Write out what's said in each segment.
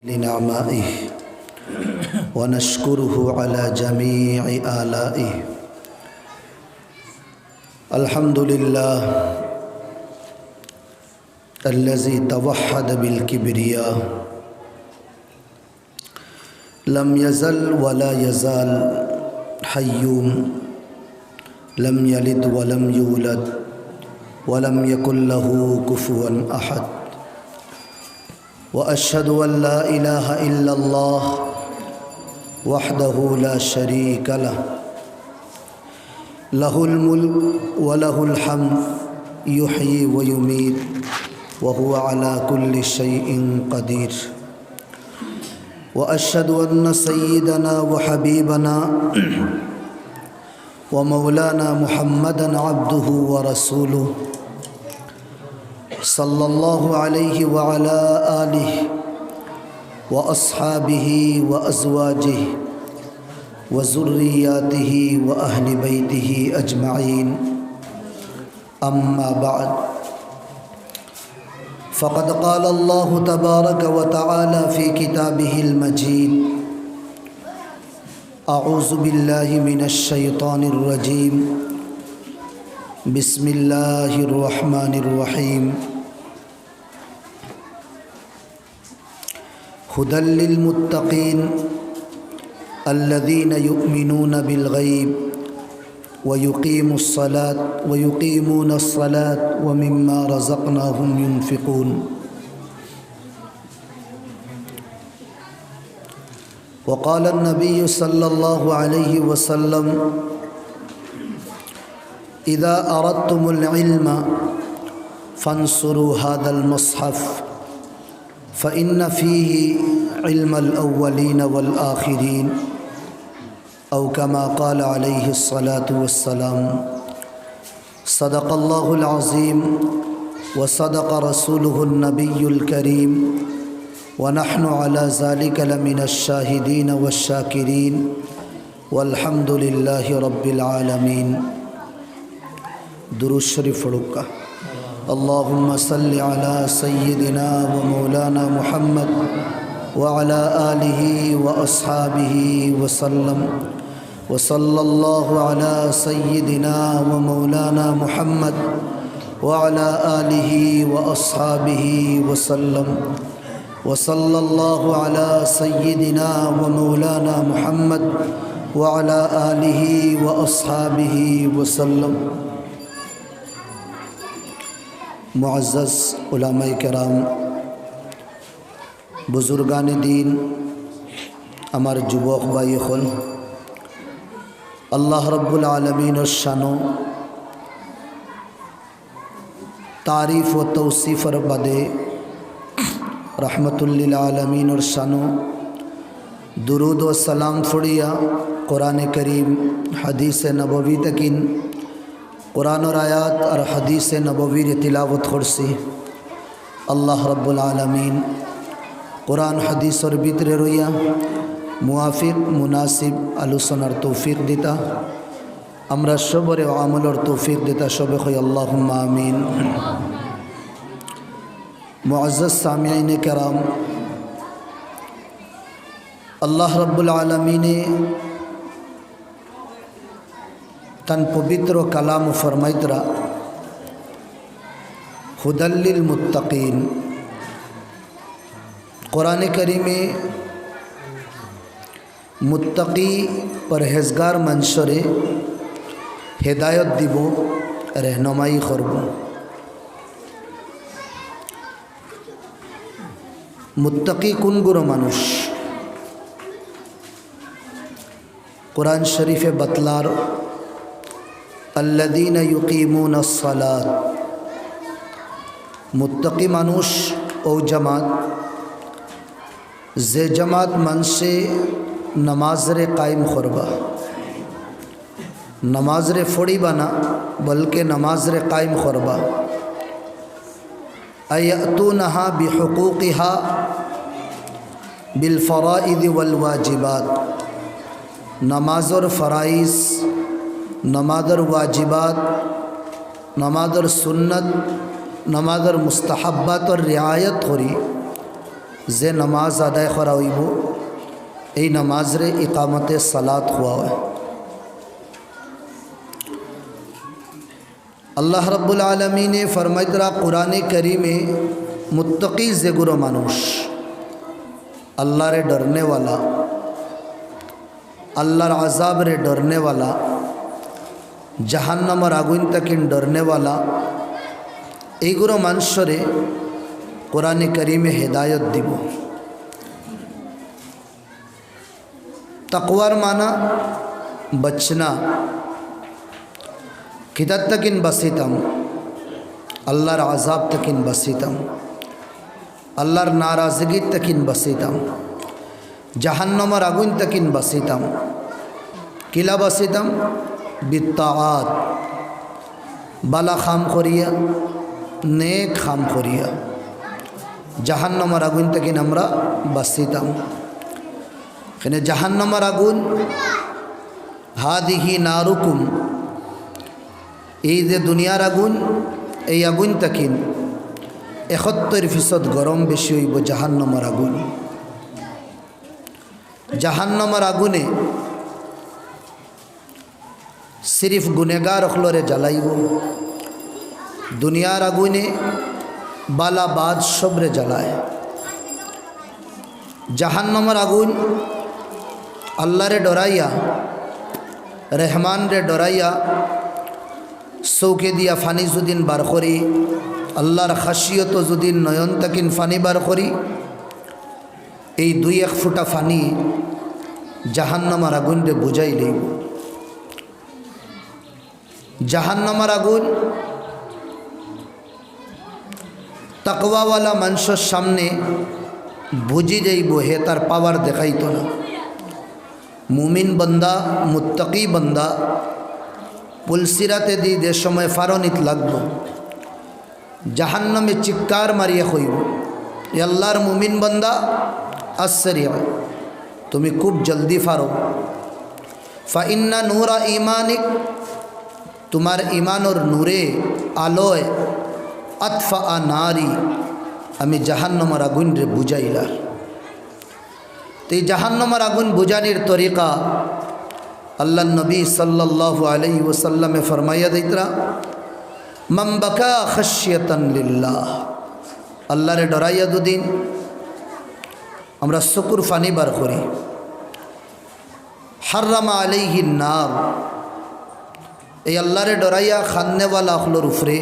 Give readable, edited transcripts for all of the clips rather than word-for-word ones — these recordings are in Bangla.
लिनामाइह व नश्कुरुहु अला जमीइ आलाइह। अल्हम्दुलिल्लाह अल्लज़ी तवह्हद बिल किब्रिया लम यज़ल वला यज़ाल हय्यूम लम यलिद वलम यूलद वलम यकुल लहू कुफुवन अहद। व अशहदु अल्ला इलाहा इल्लल्लाह वहदहु ला शरीका लह लहुल मुल्क व लहुल हम्द युहयी व युमीत व हुवा अला कुल्लि शैइन क़दीर। व अशहदु अन्न सय्यदना व हबीबना व मौलाना मुहम्मदन अब्दुहु व रसूलुहु सल्लल्लाहु अलैहि व अला आलिहि व अस्हाबिहि व अज़वाजिहि व ज़ुर्रिय्यातिहि व अहलि बैतिहि अजमईन। अम्मा बाद फ़क़द क़ाल अल्लाहु तबारक व तआला फ़ी किताबिहिल मजीद अऊज़ु बिल्लाहि मिनश शैतानिर रजीम बिस्मिल्लाहिर रहमानिर रहीम। हुदल लिल मुत्तक़ीन अल्लज़ीना युमिनून बिल गैब व युक़ीमूनस्सलात व मिम्मा रज़क़नाहुम युनफ़िक़ून। व क़ाल अन्नबिय्यु सल्लल्लाहु अलैहि वसल्लम इज़ा अरदतुमुल इल्म फ़ंसुरू हाज़ल मुस्हफ़ फ़इन्न फ़ीही इल्मल अव्वलीन वल आखिरीन औ कमा क़ाल अलैहिस्सलातु वस्सलाम। सदक़ल्लाहुल अज़ीम व सदक़ रसूलुहुन नबियुल करीम व नहनु अला ज़ालिका लमिनश शाहिदीन वश्शाकिरीन वल्हम्दुलिल्लाहि रब्बिल आलमीन। दुरूद शरीफ पढ़ूँगा। अल्लाहुम्मा सल्लि अला सय्यिदिना व मौलाना मुहम्मद व अला आलिहि व अस्हाबिहि वसल्लम व सल्लल्लाहु अला सय्यिदिना व मौलाना मुहम्मद व अला आलिहि व अस्हाबिहि वसल्लम व सल्लल्लाहु अला सय्यिदिना व मौलाना मुहम्मद व अला आलिहि व अस्हाबिहि वसल्लम। मुअज़्ज़ज़ उलमाए किराम, बुजुर्गान दीन, अमर जुबोक भाई खुल, अल्लाह रब्बुल आलमीन और शानो तारीफ़ व तौसीफ़ बदे रहमतुल लिल आलमीन और शानो दुरूद व सलाम फुड़िया कुरान करीम हदीस नबवी तकिन कुरान और आयात और हदीस नबवी तिलावत खुर्सी अल्लाह रब्बुल आलमीन कुरान हदीस और बितर रोया मुआफ़िक मुनासिब आलोचन और तौफीक दिता हमरा सबर आमल और तौफीक दिता सब खोई अल्लाहुम्मा आमीन। मुअज़्ज़ज़ सामिईन किराम, अल्लाह रब्बुल आलमीन तन पवित्र कलाम फरमाइतरा हुदल लिल मुत्तक़ीन। कुरान करीम में मुत्तकी परहेजगार मंशरे हिदायत दिबो रहनुमाई करबो। मुत्तकी कुन गुरो मानुष कुरान शरीफ बतलार अल्लज़ीना युक़ीमूनस्सलात। मुत्तकी मानुष ओ जमात जे जमात मन से नमाज रे कायम करबा, नमाज रे फोड़ी बना बल्कि नमाज रे कायम करबा। अयतूनहा बिहुकूकिहा बिल फ़राइद वल वाजिबात। नमाज और फ़राइज़, नमाज और वाजिबात, नमाज और सुन्नत, नमाज और मुस्तहब्बात और रियायत हो रही যে নামাজ আদায় করা হইব এই নামাজরে ইকামতে সালাত হওয়া হয়। আল্লাহ রাব্বুল আলামিনে ফরমাইতরা কুরআনে करीमे मुत्तकी जेगुरो मानुष अल्लाह रे डरने वाला अल्लाहर आज़ाब रे डरने वाला जहन्नमर आगुन तकिन डरने वाला एगुरो मानुषरे कुराने करीमे हिदायत दिब। तकवार माना बचना, किदत तकिन बसीतम अल्लाहर आज़ाब तकिन बसीतम अल्लाहर नाराज़गी तकिन बसीतम जहन्नमर आगुन तकिन बसीतम किला बसीतम बित्ताआत बाला खाम खोरिया नेक खाम खोरिया जहन्नमर आगुन तकिन हमरा बसीतम एखाने जहन्नमर आगुन हादिही नारुकुम এই যে দুনিয়ার আগুন এই আগুন তাকিন 71% গরম বেশি হইব জাহান্নামের আগুন। জাহান্নামের আগুনে সিরিফ গুনেগার হলরে জ্বালাইব, দুনিয়ার আগুনে বালা বাদ সবরে জ্বালায়। জাহান্নামের আগুন আল্লাহরে ডরাইয়া রহমান রে ডরাইয়া চৌকে দিয়া ফানি যদিন বার করি আল্লাহর খাসিয়ত যদিন নয়ন তাকিন ফানি বার করি এই 2-1 ফুটা ফানি জাহান্নামের আগুন রে বুঝাই লইব। জাহান্নামের আগুন তাকওয়াওয়ালা মানুষের সামনে বুঝি যাইব, হে তার পাওয়ার দেখাইতো না। মুমিন বন্দা মুত্তাকি বন্দা পুলসিরাতে দি যে সময় ফারনিত লাগবো জাহান্নামে চিৎকার মারিয়া হইব, আল্লাহর মুমিন বান্দা আসরিয়া তুমি খুব জলদি ফারো। ফা ইন্না নূরা ঈমানিক তোমার ইমানোর নূরে আলোয় আতফা নারি আমি জাহান্নামের আগুন রে বুঝাইলা। তো এই জাহান্নামের আগুন বুঝানির তরিকা अल्लाह नबी सल्लल्लाहु अलैहि वसल्लम फरमाया दितरा मन बका खश्यतन लिल्लाह अल्लाह रे डराइया दुदिन हमरा शुक्र फानी बार करी हर्रमा अलैहि नार ए अल्लाह रे डराइया खाने वाला अखलोर उफरे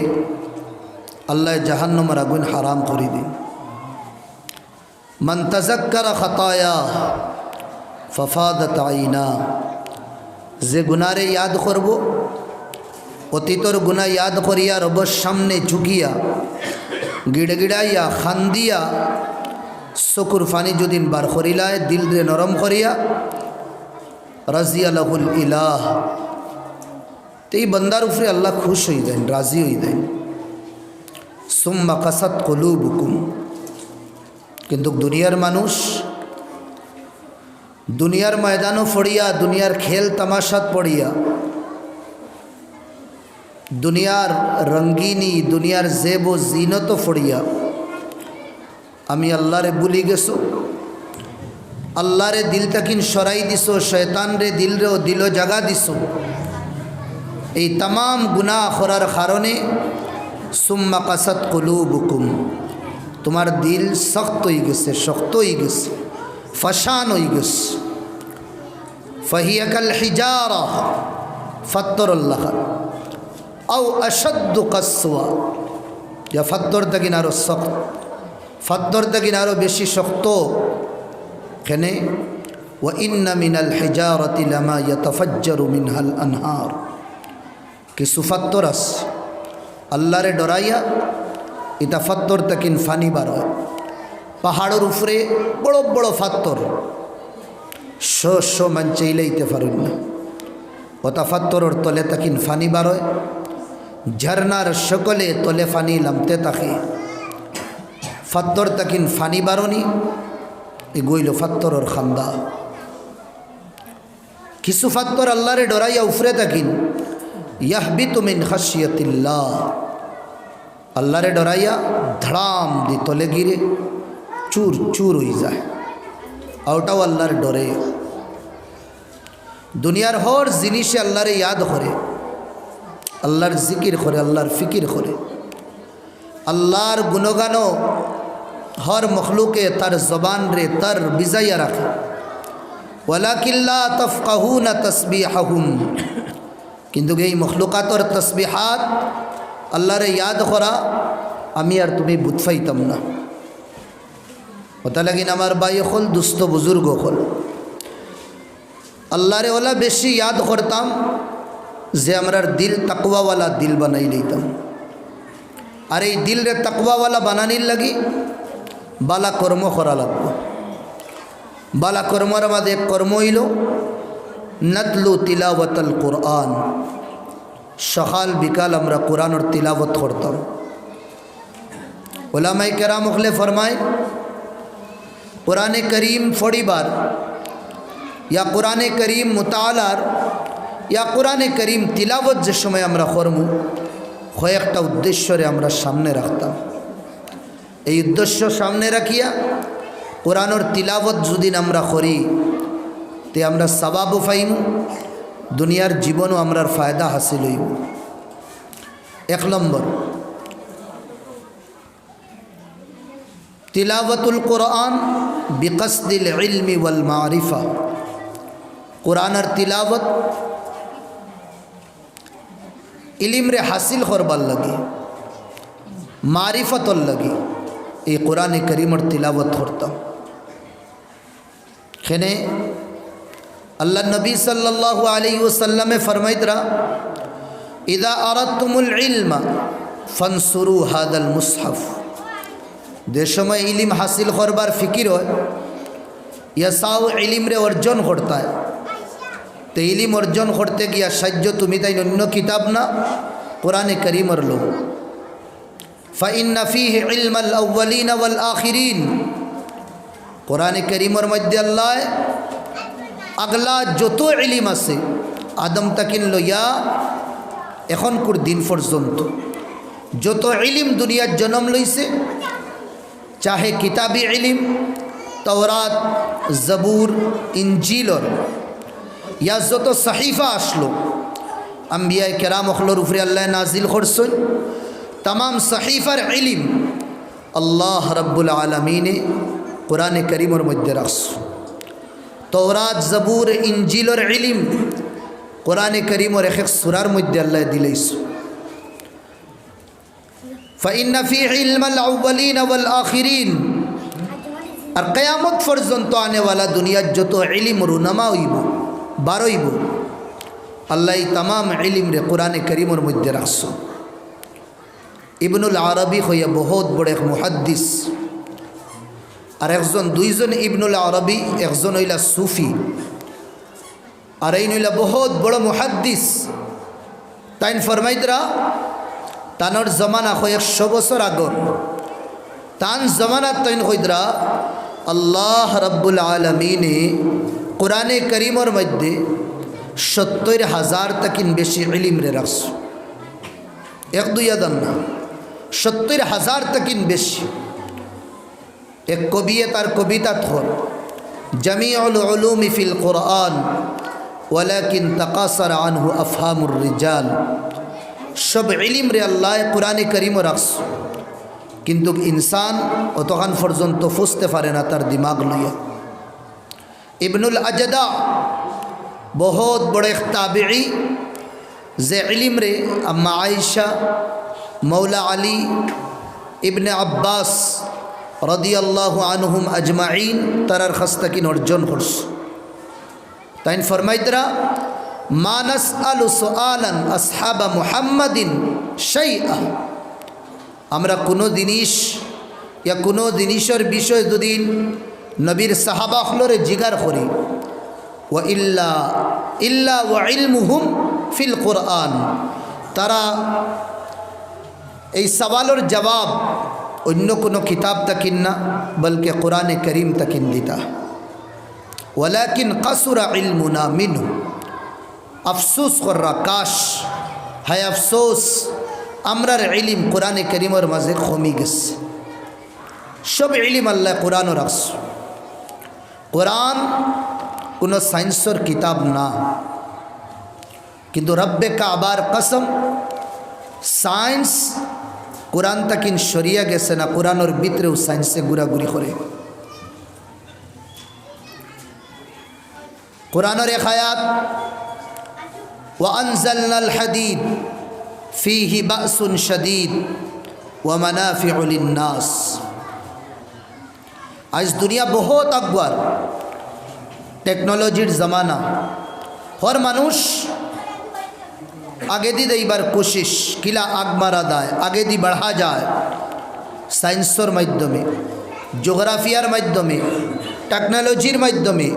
अल्लाह जहन्नम आगुन हराम करी दिन। मन तज़क्कर खताया फफादत आईना जे गुनारे याद करब अतीतर गुना याद करिया रबर सामने झुकिया गिड़गिड़ाइया खान्दिया चकुर फानी जदिन बार करिलाय दिल रे नरम करिया राजिया लहुल इलाह ते बंदार उपरे अल्लाह खुश हो जाए राजी हो जाए। सुम्मा कसत कुलूबुकुम किन्तु दुनियार मानुष दुनियार मैदानों पड़िया दुनियार खेल तमाशात पड़िया दुनियार रंगीनी दुनियार जेब व जीनत पड़िया आमी अल्लाह रे भूली गेसो अल्लाह रे दिल तकिन सराई दिसो शैतान रे दिल रे दिलो जगा दिसो এই तमाम गुनाह करार कारणे सुम्मा कासत कुलूबुकुम तुम्हार दिल सख्त हो गेছে शक्त हो गेছে फशान हो गेছে फहिया कल हिजारा फत्तर अल्लाह औ अशद कस्वा या फत्तर तकिन आरो सख्त फत्तर तकिन आरो बेशी शक्त केने व इन्ना मिनल हिजारति लमा यतफज्जरु मिनहाल अनहार किसु फत्तर आस अल्लाह रे डराइया इता फत्तर तकिन फानी बार पहाड़ोर उपरे बड़ो बड़ो फत्तर शो शो मान चाइलेइते पारेन ना ओता फत्तरोर तले तकिन फानी बार झरनार सकले तले फानी लामते थाके फत्तर तकिन फानी बारनी एगोइल फत्तरोर खान्दा किसु फत्तर अल्लाह रे डराइया उफरे तकिन यहबितु मिन खशियतिल्लाह अल्लाह रे डराइया धड़ाम दी तले गिरे চুর চুর হয়ে যায়। ওটাও আল্লাহর ডরে। দুনিয়ার হর জিনিসে আল্লাহরে ইয়াদ করে, আল্লাহর জিকির করে, আল্লাহর ফিকির করে, আল্লাহর গুণগানও হর মখলুকে তার জবান রে তার বিজাইয়া রাখে। ওয়ালাকিল্লা তাফকাহুনা তাসবিহাহুম, কিন্তু এই মখলুকাতর তসবিহাত আল্লাহরে ইয়াদ করা আমি আর তুমি বুঝফাইতাম না। ওটা লাগিন আমার ভাই হল, দুস্থ বুজুর্গ হল, আল্লাহরে ওলা বেশি ইয়াদ করতাম যে আমরার দিল তাকওয়াওয়ালা দিল বানাই লইতাম। আর এই দিল রে তাকওয়াওয়ালা বানানির লাগি বালা কর্ম করা লাগবে। বালা কর্মর মাঝে কর্ম হইল নতলু তিলাওয়াতুল কোরআন। সকাল বিকাল আমরা কোরআনের তিলাওয়াত করতাম। উলামায়ে কেরাম হলে ফরমায় কোরআনে করিম ফড়িবার या कुरान करीम मुतालार या कुरान करीम तिलावत जे समय আমরা করব কয়েকটা উদ্দেশ্যরে আমরা সামনে রাখতাম। এই উদ্দেশ্য সামনে রাখিয়া কোরআনের তিলাওয়াত যদি আমরা করি তে আমরা সওয়াবও পাইব, দুনিয়ার জীবনও আমরার ফায়দা হাসিল হইব। এক নম্বর তিলাওয়াতুল কোরআন বিকসদিল ইলমি ওয়াল মারিফা। কোরআনের তিলাওয়াত ইলিম রে হাসিল করবার লাগে, মারিফতর লাগে এই কোরআনে করিমের তিলাওয়াত করতাম। এখানে আল্লাহ নবী সাল্লাল্লাহু আলাইহি ওয়াসাল্লামে ফরমাইতরা ইদা আরাদতুমুল ইলমা ফানসুরু হাদাল মুসহাফ। যে সময় ইলিম হাসিল করবার ফিকির হয় ইয়াসাও ইলিম রে অর্জন করতে হয়, তো ইলিম অর্জন করতে গিয়া সাহায্য তুমি তাই অন্য কিতাব না কোরআনে করিমের লো। ফাইন্না ফীহি ইলমাল আউয়ালিন ওয়াল আখিরিন। কোরআনে করিমের মধ্যে আল্লাহ আগলা যত ইলিম আছে আদম তাকিন লইয়া এখনকার দিন পর্যন্ত যত ইলিম দুনিয়ার জন্ম লইছে, চাহে কিতাবি ইলিম তওরাত জবুর ইনজিলর ইয়া যত সাহিফা আসলো আম্বিয়া কেরাম অখলোর উপরে আল্লাহ নাজিল করছেন, तमाम সাহিফার ইলিম আল্লাহ রব্বুল আলমিনে কোরআনে করিমের মধ্যে রাখছ। তওরাত জবুর ইনজিলর ইলিম কোরআনে করিমের এক এক সূরার মধ্যে আল্লাহ দিলাইছ। ফাইন্না ফী ইলমাল আউয়ালিন ওয়াল আখিরিন। আর কিয়ামত পর্যন্ত আনেওয়ালা দুনিয়ার যত ইলিম রুনামা হইব বার হইব আল্লাহ तमाम ইলিম রে কোরআনে করিমের মধ্যে রাখছ। ইবনুল আরবি হইয়া বহুত বড় এক মুহাদ্দিস, আর একজন দুইজন ইবনুল আরবি, একজন হইলা সুফি আর এই হইলা বহুত বড় মুহাদ্দিস। তাইন ফরমাইতরা তানোর জমানা হয় 100 বছর আগর, তান জমানা তাইন হইদরা আল্লাহ রব্বুল আলমিনে কোরআনে করিমের মধ্যে 70,000 তকিন বেশি ইলিম রে রাখছ। এক দুই আদান না, 70,000 তকিন বেশি। এক কবিয়ে তার কবিতা থর জামিউল উলুমি ফিল কোরআন ওয়ালাকিন তাকাসার আনহু আফহামুর রিজাল। সব ইলিম রে আল্লাহ কোরআনে করিম রাখছ, কিন্তু ইনসান অতখান পর্যন্ত ফুসতে পারে না তার দিমাগ লইয়া। ইবনুল আজদা বহুত বড় এক তাবিঈ যে ইলিম রে আম্মা আয়েশা, মৌলা আলী, ইবনে আব্বাস রাদিয়াল্লাহু আনহুম আজমাইন তারার কাছ থেকে অর্জন করছ। তাইন ফরমাইতরা মা নাসআলু সুআলান আসহাবা মুহাম্মাদিন শাইআ। আমরা কোনো জিনিস ইয়া কোনো জিনিসের বিষয় যদি নবীর সাহাবা হলরে জিগার করি ওয়া ইল্লা ইল্লা ওয়া ইলমুহুম ফিল কোরআন, তারা এই সওয়ালের জবাব অন্য কোনো কিতাব তাকিন না বলকে কোরআনে করিম তাকিন দিতা। ওয়ালাকিন কাসুরা ইলমুনা মিনহু। আফসোস কররা, কাশ হায় আফসোস আমরার ইলিম কোরআনে করিমের মাঝে কমে গেছে। सब इलिम अल्लाह कुरान राखस। कुरान কোনো সায়েন্সর কিতাব না, কিন্তু রব্বে কাবার কসম সায়েন্স কোরআন তাকিন সরিয়া গেছে না, কোরআনের ভিতরেও সায়েন্সে ঘুরাঘুরি করে। কোরআনের এক আয়াত ওয়া আনজালনাল হাদিদ ফীহি বাসুন শাদীদ ওয়া মানাফিউ লিন-নাস। আজ দুনিয়া বহুত আকবার, টেকনোলজির জমানা। হর মানুষ आगे दी दईबार कोशिश किला आग मारा दाय आगे दी बढ़ा जाए साइंसर माध्यमे जियोग्राफियार माध्यमे टेक्नोलॉजिर माध्यमे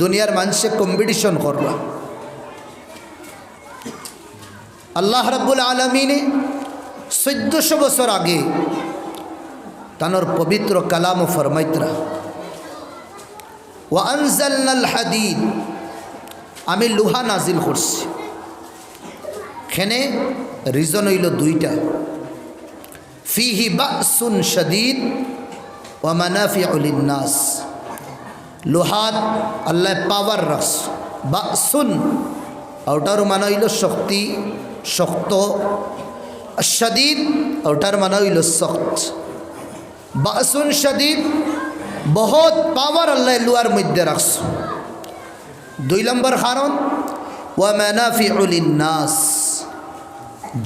दुनियार मानसे कम्पिटिशन करवा। अल्लाह रब्बुल आलमीने 1400 बছর आगे तानोर पवित्र कलाम फरमाइतरा वा अनजलनाल हादीद आमी लोहा नाजिल करছি। এখানে রিজন হইল দুইটা, ফিহি বাসুন শাদীদ ওয়া মানাফিউ লিন-নাস। লোহাত আল্লাহ পাওয়ার রাখস, বাসুন ওটার মানে হইল শক্তি শক্ত, শাদীদ ওটার মানে হইল শক্ত। বাসুন শাদীদ বহুত পাওয়ার আল্লাহ লোহার মধ্যে রাখস। 2 নম্বর কারণ ওয়া মানাফিউ লিন-নাস,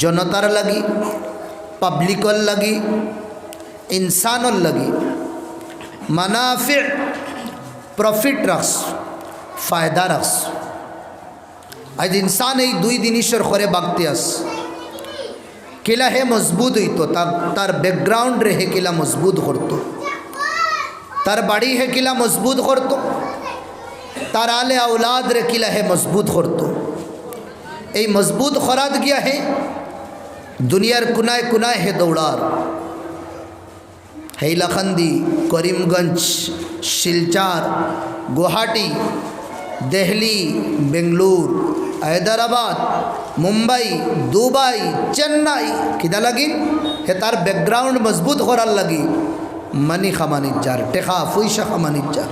জনতার লাগি পাবলিকর লাগি ইনসানর লাগি মানাফি প্রফিট রাখস ফায়দা রাখস। আজ ইনসান এই 2 জিনিসের করে বাগতে আস কিলা হে মজবুত হইতো, তার ব্যাকগ্রাউন্ড রে হে কিলা মজবুত করতো, তার বাড়ি হে কিলা মজবুত করতো, তার আলে আওলাদ রে কিলা হে মজবুত করতো। এই মজবুত খরাত গিয়া হে দুনিয়ার কুনায় কুনায় হে দৌড়ার। हैलाखंदी करीमगंज शिलचर गुवाहाटी दिल्ली बेंगलुरु हैदराबाद मुंबई दुबई चेन्नई किदा लगिन हे तार बैकग्राउंड मजबूत करार लगी मनी खामानित जार टेका फुईशा खामानित जार।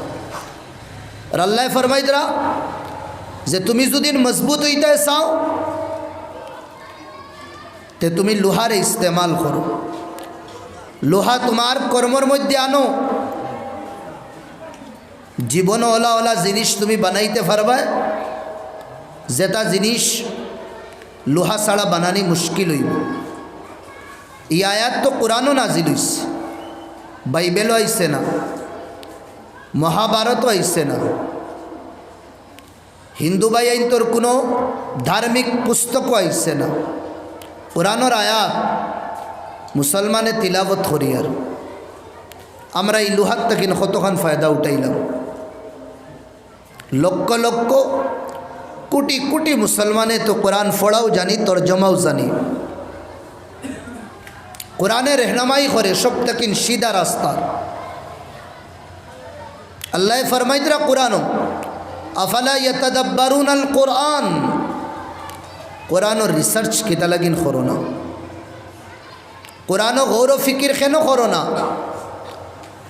और अल्लाह फरमाइदरा जे तुमी जुदिन मजबूत हईते चाओ ते तुमी लोहार इस्तेमाल करो, लोहा तुम्हार कर्मर मध्य आनो, जीवन ओला ओला जिनिस तुमी बनाइते पारबा जेता जिनिस लोहा छाड़ा बनानी मुश्किल हईब। ये आयात तो कुरानो नाजिल हईছে, बाइबेलो आइছে ना, महाभारतो आइছে ना, हिंदू भाई आईन तोर कोनो धार्मिक पुस्तको आइছে ना। कुरानोर आयात मुसलमाने तिलावत करी और आमरा এই লোহার থেকে কতখান ফায়দা উঠাইলাম। লক্ষ লক্ষ কোটি কোটি মুসলমানে তো কোরআন পড়াও জানি তরজমাও জানি, কোরআনে रहनुमाई করে সব থেকে সিধা রাস্তা। আল্লাহ ফরমাইতরা কুরআনো আফালা ইয়াতাদাব্বারুনাল কুরআন, कुरानो रिसार्च किता लगिन करो ना, कुरानो गौर फिकिर केनो करो ना।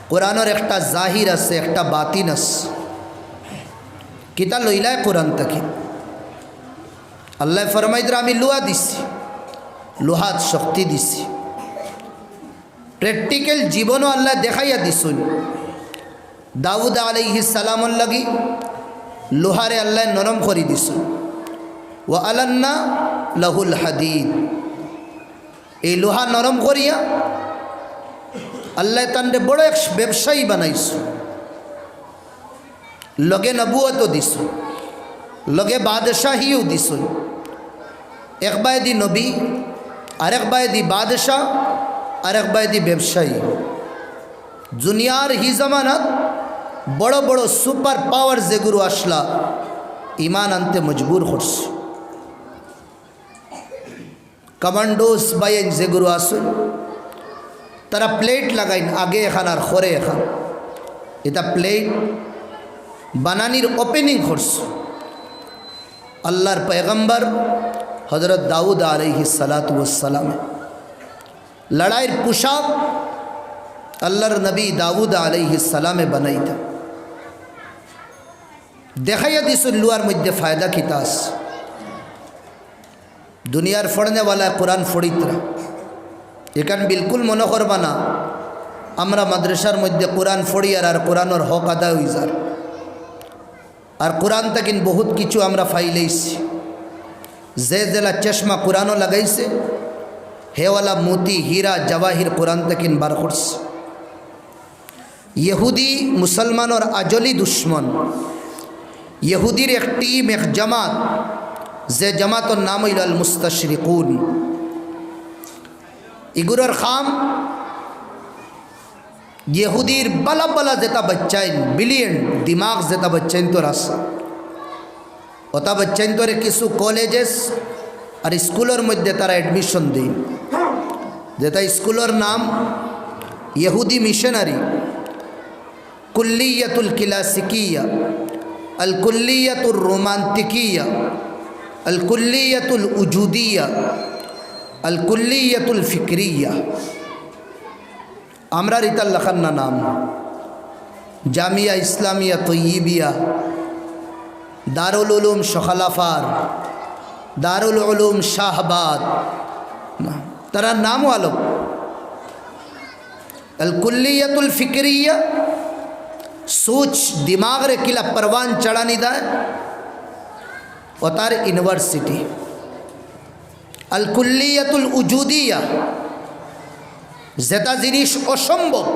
कुरानोर एकटा जाहिर आछे एकटा बातिन आछे, किता लइलाय कुरान ताकि अल्लाह फरमाइदरा आमी लोहा दिছি, लोहात शक्ति दिছি, प्रेक्टिकल जीवनो अल्लाह देखाइया दिछुन। दाऊद आलैहिस सालामर लगि लोहारे अल्लाह नरम करि दिछुन, वा अलन्ना लहुल हदीद, এই লোহা নরম করিয়া আল্লাহ তান্ডে বড় এক ব্যবসায়ী বানাইছো, লগে নবুয়তও দিছো, লগে বাদশাহীও দিছো। এক বায়দি নবী আরেক বায়দি বাদশাহ আরেক বায়দি ব্যবসায়ী। দুনিয়ার হি জামানাত বড় বড় সুপার পাওয়ার যেগুলো আসলা ইমান আনতে মজবুর করছে। कमांडोस बायन जेगुरु आसुन तारा प्लेट लगाइन आगे एखान और खोरे एखान, इता प्लेट बनानिर ओपेनिंग करस अल्लाहर पैगम्बर हजरत दाऊद आलैहिस सलातु वस्सलाम। लड़ाईर पोशाक আল্লাহর নবী দাউদ আলাইহিস সালামে বানাইতা দেখাইয়া দিছুন লুয়ার মধ্যে ফায়দা কিতাস দুনিয়ার ফড়নেওয়ালা কোরআন ফড়িতরা এখান বিলকুল মনে করবা না আমরা মাদ্রাসার মধ্যে কোরআন ফড়ি আর কোরআনের হক আদায় হয়ে যার আর কোরআন তাকিন বহুত কিছু আমরা ফাইলেইছি যে জেলা চশমা কোরআনও লাগাইছে হেওয়ালা মোতি হীরা জওয়াহির কোরআন তাকিন বার করছে ইহুদি মুসলমানের আজলি দুশ্মন ইহুদির এক টিম এক জামাত যে জামাতর নাম হইল আল মুস্তাশরিকুন ইগুরর খাম ইহুদির বালা বালা যেটা বাচ্চাইন বিলিয়ন দিমাগ যেটা বাচ্চাইন তোর আসা ওটা বাচ্চাইন তোরে কিছু কলেজেস আর স্কুলের মধ্যে তারা অ্যাডমিশন দিন যেটা স্কুলের নাম ইহুদি মিশনারি কুল্লিয়াতুল ক্লাসিকিয়া আল কুল্লিয়াতুর রোমান্টিকিয়া আল কুল্লিয়াতুল উজুদিয়া আল কুল্লিয়াতুল ফিক্রিয়া আমরা রিতাল লাখান্না নাম জামিয়া ইসলামিয়া তৈয়িবিয়া দারুল উলুম শখালাফার দারুল উলুম শাহবাদ তারা নাম আলো अल कुल्लियतुल फिक्रिया सोच दिमाग रे किला परवान चढ़ानी दाए और तार यूनिवर्सिटी अल कुल्लियतुल उजूदिया जेता जिनिस असम्भव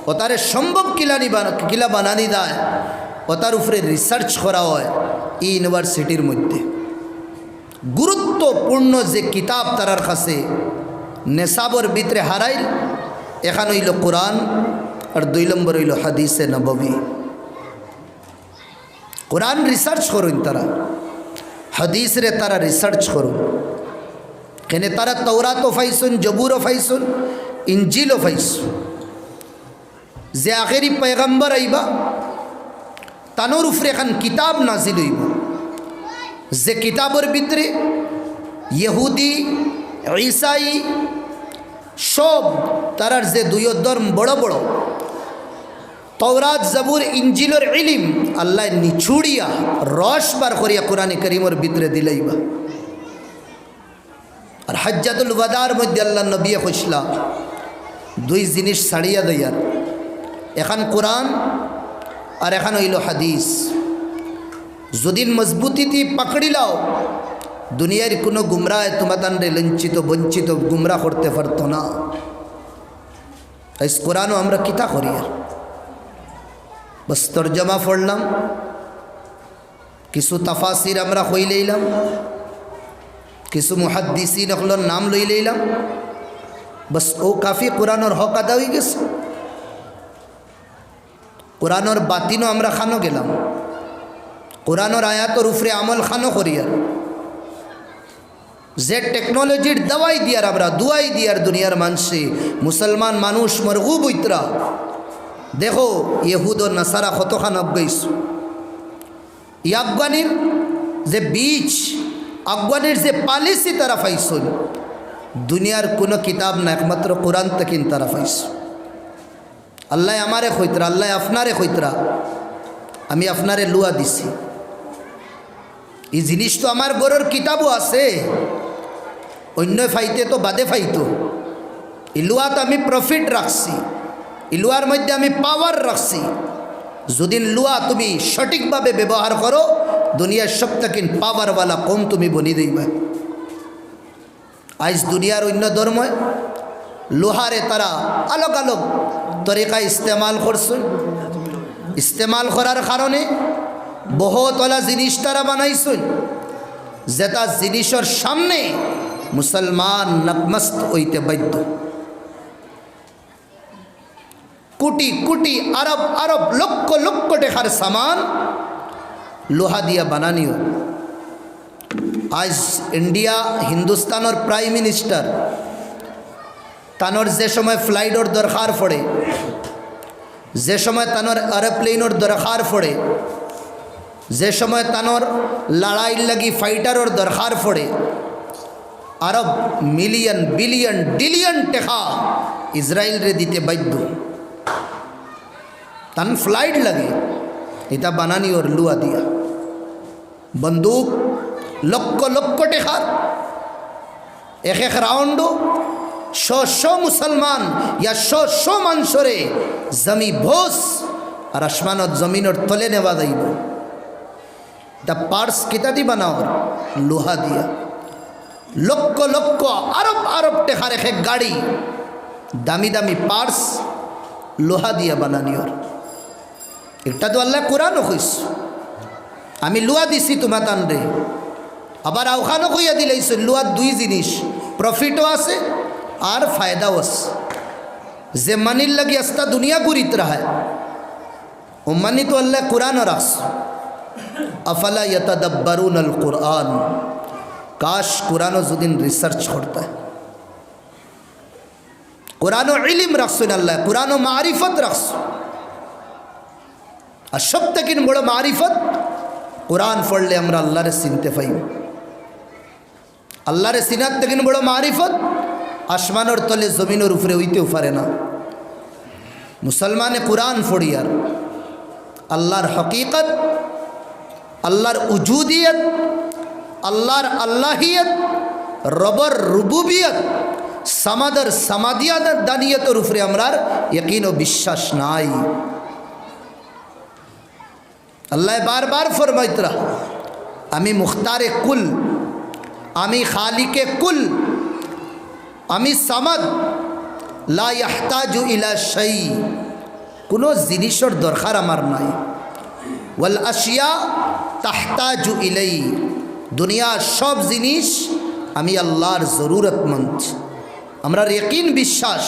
ও তার সম্ভব কিলা বানানি দেয় ও তার উপরে রিসার্চ করা হয় এই ইউনিভার্সিটির মধ্যে গুরুত্বপূর্ণ যে কিতাব তারার কাছে নেশাবর ভিতরে হারাইল এখানে হইল কোরআন আর 2 নম্বর হইল হাদিসে নববী কোরআন রিসার্চ করুন তারা হাদিস রে তারা রিসার্চ করুন কেন তারা তওরাতও ফাইসুন জবুরও ফাইসুন ইনজিলও ফাইসুন যে আখেরি পয়গম্বর আইবা তানোর উপরে এখন কিতাব নাজিল হইব যে কিতাবের ভিতরে ইহুদি ঈসাই সব তারার যে দুই ধর্ম বড় বড় তওরাত জবুর ইনজিলের ইলম আল্লাহ নিছুড়িয়া রস বার করিয়া কোরআনে কারীমের ভিতরে দিলাইবা আর হজ্জাতুল ওয়াদার মধ্যে আল্লাহ নবী কইসলা দুই জিনিস ছাড়িয়া দেয়ার এখন কোরআন আর এখন হইল হাদিস যদি মজবুতিতে পাকড়ি লাও দুনিয়ার কোনো গুমরাহ তোমাদের লঞ্চিত বঞ্চিত গুমরাহ করতে পারতো না এই কোরআনও আমরা কিতা করি আর বস তরজমা পড়লাম কিছু তাফাসির আমরা হই লইলাম কিছু মুহাদ্দিসিন হলোর নাম লই লইলাম বস ও কাফি কোরআনের হক আদা হয়ে গেছে কোরআনের বাতিনও আমরা খানো গেলাম কোরআনের আয়াতর উপরে আমল খানো করিয়ার যে টেকনোলজির দাওয়াই দিয়ার আমরা দুয়াই দিয়ার দুনিয়ার মানুষে মুসলমান মানুষ মরগুব হইতরা দেখো ইহুদ ও নাসারা কতখান অজ্ঞাইছ ই আফগানির যে বীজ আফগানির যে পলিসি তারা পাইছন দুনিয়ার কোনো কিতাব না একমাত্র কোরআন থেকে তারা পাইছ আল্লাহ আমারে কইতরা আল্লাহ আপনারে কইতরা আমি আপনারে লুয়া দিছি এই জিনিস তো আমার গরুর কিতাবও আছে অন্য ফাইতে তো বাদে ফাইতো ইলুয়া তো আমি প্রফিট রাখছি ইলুয়ার মধ্যে আমি পাওয়ার রাখছি যদি লুয়া তুমি সঠিকভাবে ব্যবহার করো দুনিয়ার সব থেকে পাওয়ারওয়ালা কম তুমি বনি দিবা আজ দুনিয়ার অন্য ধর্ম লোহারে তারা আলোক আলোক তরিকা ইস্তেমাল করছেন ইস্তেমাল করার কারণে বহুতলা জিনিস তারা বানাইছেন যেটা জিনিসের সামনে মুসলমান নতমস্ত হইতে বাধ্য কোটি কোটি আরব আরব লক্ষ লক্ষ টাকার সামান লোহা দিয়া বানানিও আজ ইন্ডিয়া হিন্দুস্তানের প্রাইম মিনিস্টার তানোর যে সময় ফ্লাইটর দরকার পড়ে যে সময় তানোর এরোপ্লেনের দরকার পড়ে যে সময় তানোর লড়াইর লাগি ফাইটারর দরকার পড়ে আরব মিলিয়ন বিলিয়ন ডিলিয়ন টাকা ইসরায়েল রে দিতে বাধ্য তান ফ্লাইট লাগে এটা বানানি ওর লুয়া দিয়া বন্দুক লক্ষ লক্ষ টেকার এক এক রাউন্ড শ মুসলমান ইয়া শ মানুষরে জমি ভোস আর আসমানত জমিনের তলে নেওয়া যাইব দা পার্স কিতা দি বানাও লোহা দিয়া লক্ষ লক্ষ আরব আরব টেকার এক এক গাড়ি দামি দামি পার্স লোহা দিয়া বানানি ওর একটা তো আল্লাহ কোরআনও কইস আমি লোহা দিছি তোমার তান রে আবার আওখানও কইয়া দিলাইছ লোহার দুই জিনিস প্রফিটও আছে আর ফায়দাও আছে যে মানির লাগি আস্তা দুনিয়া ঘুরিত রাহায় ও মানি তো আল্লাহ কোরআনও রাখস আফালা ইয়াতাদাব্বারুন আল কোরআন কাশ কোরআনও যদিন রিসার্চ করতে কোরআনও ইলিম রাখছেন আল্লাহ কোরআনও মারিফত রাখস আর সব থেকে বড় মারিফত কোরআন পড়লে আমরা আল্লাহরে চিনতে পাই আল্লাহরে চিনার থেকে বড় মারিফত আসমানোর তলে জমিনের উপরে হইতেও পারে না মুসলমানে কোরআন পড়িয়ার আল্লাহর হকিকত আল্লাহর উজুদিয়ত আল্লাহর আল্লাহিয়ত রবর রুবুবিয়ত সামাদার সামাদিয়াত দানিয়তের উপরে আমরার ইয়াকিন ও বিশ্বাস নাই আল্লাহ বারবার ফরমাইতরা আমি মুখতারে কুল আমি খালিকে কুল আমি সামাদ লা ইয়াহতাজু ইলা শাই কোনো জিনিসের দরকার আমার নাই ওয়াল আশিয়া তাহতাজু ইলাই দুনিয়ার সব জিনিস আমি আল্লাহর জরুরতমন্দ আমরা ইয়াকিন বিশ্বাস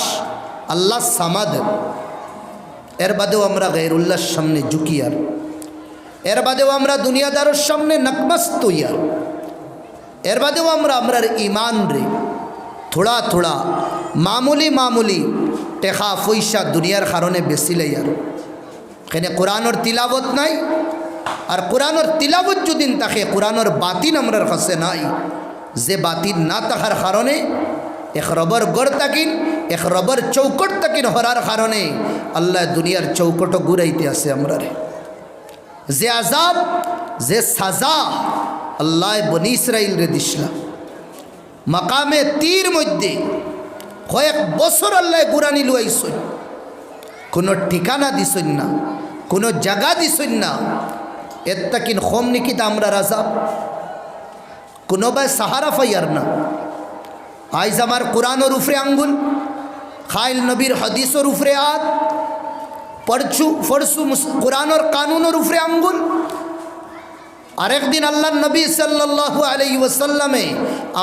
আল্লাহ সামাদ এর বাদেও আমরা গায়রুল্লাহর সামনে ঝুঁকিয়ার এর বাদেও আমরা দুনিয়াদারের সামনে নকমস্ত হইয়ার এর বাদেও আমরা আমরার ইমান রে থোড়া থোড়া মামুলি মামুলি টেকা পয়সা দুনিয়ার কারণে বেশি লইয়ার এখানে কোরআনের তিলাবত নাই আর কোরআনের তিলাবত যদি থাকে কোরআনের বাতিন আমরার কাছে নাই যে বাতিন না থাকার কারণে এক রবর গড় তাকিন এক রবর চৌকট তাকিন হরার কারণে আল্লাহ দুনিয়ার চৌকটও ঘুরাইতে আছে আমরা রে যে আজাব যে সাজা আল্লাহ বনি ইসরাইল রে দিসলা মাকামে তীর মধ্যে কয়েক বছর আল্লাহ গুরানি লুয়াইছেন কোনো ঠিকানা দিছেন না কোনো জায়গা দিছেন না এর তাকিন হোম নিকিতা আমরা আজাব কোনোবাই সাহারা পাইয়ার না আইজ আমার কোরআনের উপরে আঙ্গুল খাইল নবীর হাদিসের উপরে আত পরশু কোরআনের কানুনের উপরে আঙ্গুল আরেকদিন আল্লাহ নবী সাল্লাল্লাহু আলাইহি ওয়াসাল্লামে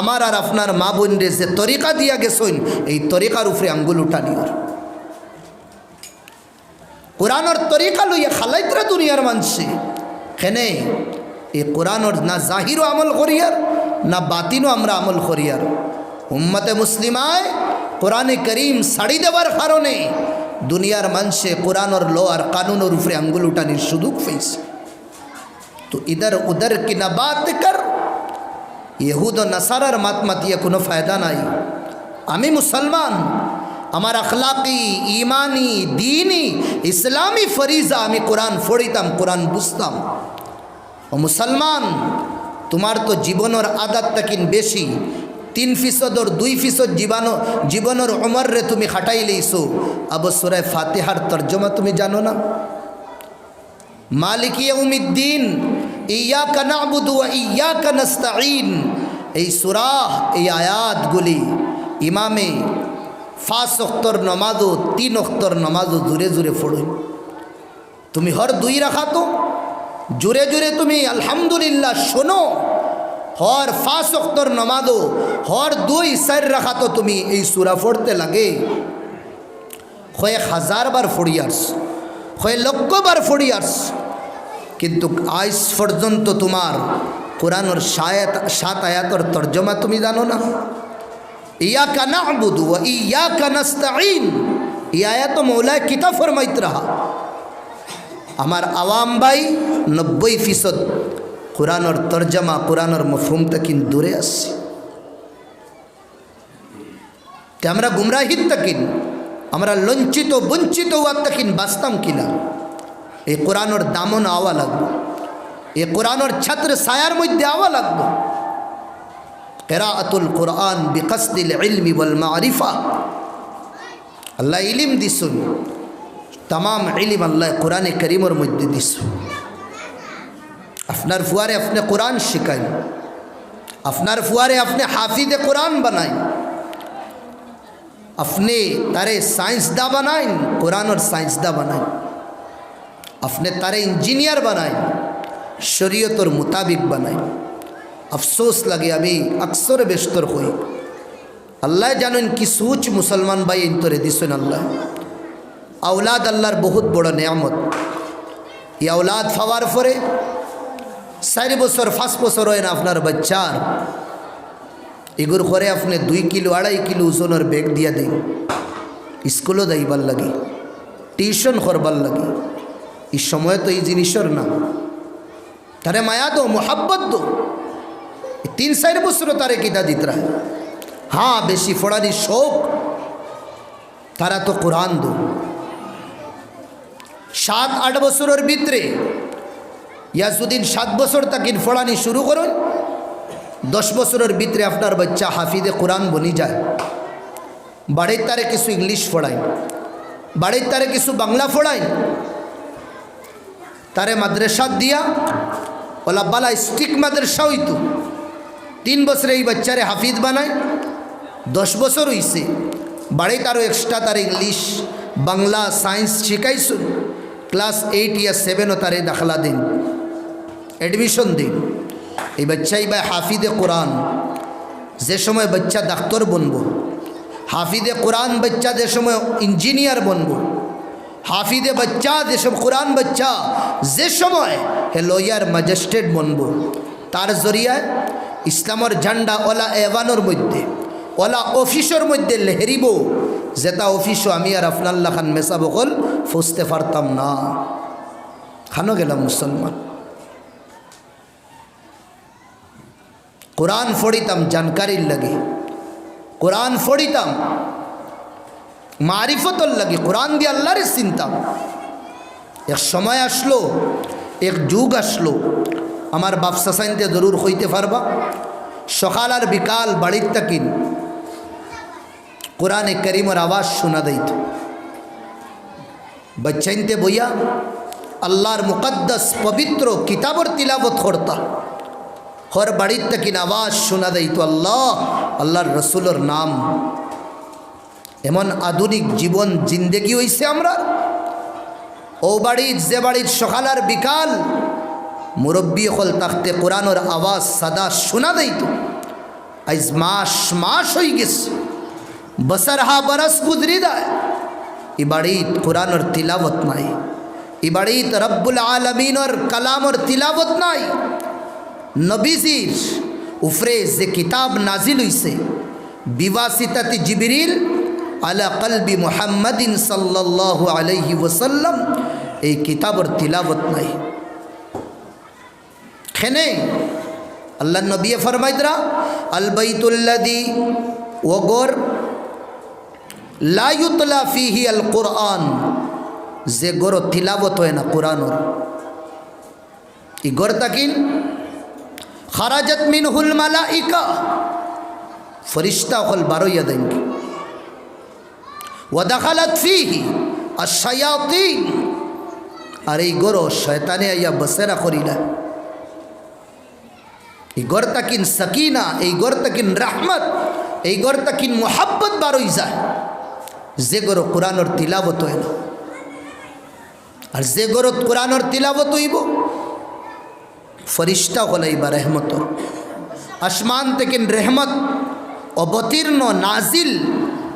আমার আর আপনার মা বোনরে যে তরিকা দিয়া গেছেন এই তরিকার উপরে আঙ্গুল উঠানিওর কোরআনের তরিকা লইয়া খালাইতরা দুনিয়ার মানুষে খেনে এই কোরআনের না জাহিরও আমল করিয়ার না বাতিনও আমরা আমল করিয়ার উম্মতে মুসলিমায় কোরআনে করিম ছাড়ি দেওয়ার কারণে দুনিয়ার মানুষে কোরআনের লো আর কানুনের উপরে আঙ্গুল উঠানির সুযোগ পেয়েছে তো ইধর উধর কি না বাত কর ইহুদ ও নাসারার মাত মাতিয়ে কোনো ফায়দা নাই আমি মুসলমান আমার আখলাকি ইমানি দিনী ইসলামী ফরিজা আমি কোরআন পড়িতাম কোরআন বুঝতাম ও মুসলমান তোমার তো জীবনের আদাত তাকিন বেশি 3% और 2% জীবনের উমর রে তুমি খাটাই লইছো আব সূরা ফাতিহার তরজমা তুমি জানো না মালিক ইয়াউমিদ্দিন ইয়াকা না'বুদু ওয়া ইয়াকা নাস্তাঈন এই সূরা এই আয়াতগুলি ইমামে 5 ওয়াক্তর নামাজও 3 ওয়াক্তর নামাজও জোরে জোরে পড়ো তুমি হর 2 রাকাতো জোরে জোরে তুমি আলহামদুলিল্লাহ শোনো হর 5 ওয়াক্তর নামাজও হর 2-4 রাকাতো তুমি এই সূরা পড়তে লাগে কয়েক হাজার বার পড়িয়াস কয়েক লক্ষ বার পড়িয়াস কিন্তু আজ পর্যন্ত তোমার কোরআনের 7 আয়াতের তরজমা তুমি জানো না ইয়াকা না'বুদু ওয়া ইয়াকা নাস্তাঈন এই আয়াত মৌলা কিতাব ফরমাইত রাহা আমার আওয়াম ভাই 90% কোরআনের তরজমা কোরআনের মফহুম তাকিন দূরে আসছে তে আমরা গুমরাহিত তাকিন আমরা লঞ্চিত বঞ্চিত হওয়ার তখন বাঁচতাম কিনা। এই কোরআনের দামন আওয়া লাগবে, এই কোরআনের ছাত্র ছায়ার মধ্যে আওয়া লাগবে। কিরাআতুল কোরআন বিকসদিল ইলমি ওয়াল মারিফা। আল্লাহ ইলিম দিছুন, तमाम इल्म अल्लाह कुरान करीमर मध्य दिसु। अपनार फुआरे अपने कुरान शिकाय, अपनार फुआरे अपने हाफिज कुरान बनाए, अपने तारे साइंसदा बनाए, कुरान और साइंसदा बनाए, अपने तारे इंजीनियर बनाए, शरीयत और मुताबिक बनाए। अफसोस लगे अभी अक्सर बेशतर हुई। अल्लाह जानो इनकी सोच मुसलमान भाई इन तोरे दिसुन। अल्लाह औलाद अल्लाहर बहुत बड़ा नेमत। ये औलाद फावार फरे 4 বছর 5 বছর হয় না আপনার বাচ্চার এগুর করে আপনি 2 কিলো 2.5 কিলো ওজনের ব্যাগ দিয়া দেন, স্কুলও যাইবার লাগে, টিউশন করবার লাগে। এই সময় তো এই জিনিসের না, তারে মায়া দো, মোহাব্বত দো। 3-4 বছর তারে কিতা দিত রা। हाँ বেশি ফড়ানি শোক, তারা তো কোরআন দো। 7-8 বছরের ভিতরে ইয়াসুদ্দিন 7 বছর তাকিন ফড়ানি শুরু করুন, 10 বছরের ভিতরে আপনার বাচ্চা হাফিজে কোরআন বনি যায়। বাড়ির তারে কিছু ইংলিশ পড়ায়, বাড়ির তারে কিছু বাংলা পড়ায়, তারে মাদ্রাসা দিয়া ওলা বালা স্টিক মাদ্রাসা হইতো। 3 বছরে এই বাচ্চারে হাফিজ বানায়। 10 বছর হইছে, বাড়ি তারও এক্সট্রা তার ইংলিশ বাংলা সায়েন্স শিখাইছুন। ক্লাস 8 या 7 তারে দাখলা দিন, এডমিশন দিন। এই বাচ্চাই বা হাফিজে কোরআন। যে সময় বাচ্চা ডাক্তার বনব, হাফিজে কোরআন বাচ্চা যে সময় ইঞ্জিনিয়ার বনব, হাফিজে বাচ্চা যে সব কোরআন বাচ্চা যে সময় হে লয়ার ম্যাজিস্ট্রেট বনব, তার জরিয়ায় ইসলামের ঝান্ডা ওলা এভানোর মধ্যে ওলা অফিসের মধ্যে লেহেরিব, যেটা অফিসও আমি আর আফনাল্লাহ খান মেসা বকল ফুসতে পারতাম না। খানো গেলাম মুসলমান। কোরআন পড়িতাম জানকারির লাগে, কোরআন পড়িতাম মারিফতর লাগে, কোরআন দিয়ে আল্লাহরে চিনতাম। এক সময় আসলো, এক যুগ আসলো, আমার বাপসা সাইনতে জরুর হইতে পারবা, সকাল আর বিকাল বাড়ির তাকিন কোরআনে করিমের আওয়াজ শোনা দিত। বচ্চাইনতে বইয়া আল্লাহর মুকদ্দাস পবিত্র কিতাবর তিলাবত করতা, হর বাড়ির তাকিন আওয়াজ শোনা দিত আল্লাহ আল্লাহর রসুলের নাম। এমন আধুনিক জীবন জিন্দেগি হইছে আমরা। ও বাড়ির যে বাড়ির সকাল আর বিকাল মুরব্বী হল তাখতে কোরআনের আওয়াজ সাদা শোনা দিত, আজ মাস মাস হয়ে গেছে, বছরহা বরস গুজরি যায়, ই বাড়িত কোরআনের তিলাবত নাই, ই বাড়িত রব্বুল আলমিনের কালামর তিলাবত নাই। নবীজির উফরে যে কিতাব নাজিল হইছে বিওয়াসিতাতি জিবরিল আলা কলবি মুহাম্মাদিন সাল্লাল্লাহু আলাইহি ওয়াসাল্লাম, এই কিতাবর তিলাবত নাই। খেনে আল্লাহ নবী ফরমাইদরা আল বাইতুল্লাযী ওগর লা ইউতলা ফিহি আল কোরআন, যে গর তিলাবত হয় না কোরআনর, ই গর তাকিন খারাজাত মিনহুল মালাইকা, ফরিশতা হল বারোইয়া দেন কি, ওয়া দাখালাত ফিহি আশ-শায়াতিন, আর এই গর শয়তানে আইয়া বসেরা করিলা। এই গর তাকিন সাকিনা, এই গর তাকিন রহমত, এই গর তাকিন মোহাব্বত বারোই যায়, যে গর কোরআনর তিলাবত হয় না। আর যে গরত কোরআনর তিলাবত হইব ফরিশতা হলাইবা রহমতর, আসমান থেকে রহমত অবতীর্ণ নাজিল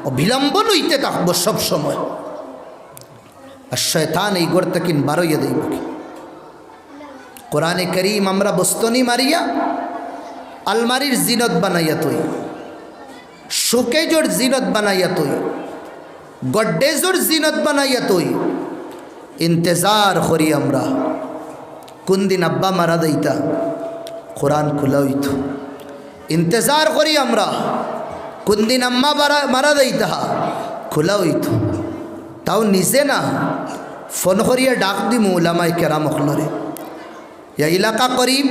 ও বিলম্বন হইতে থাকব সব সময়। আর শয়তান এই গর তাকিন বারোইয়া দেব কি। কোরআনে করিম আমরা বস্তনি মারিয়া আলমারির জিনত বানাইয়া তুই, শোকেজর জিনত বানাইয়া তুই, গড্ডেজর জিনত বানাইয়া তুই ইন্তজার করি আমরা কোন দিন আব্বা মারা দিতা কোরআন খোলা হইত। ইন্তজার করি আমরা কোন দিন আম্মা মারা দিতা খোলা হইত। তাও নিজে না ফোন করিয়া ডাক দিমু উলামায়ে কেরাম হলরে ইয়া এলাকা করিম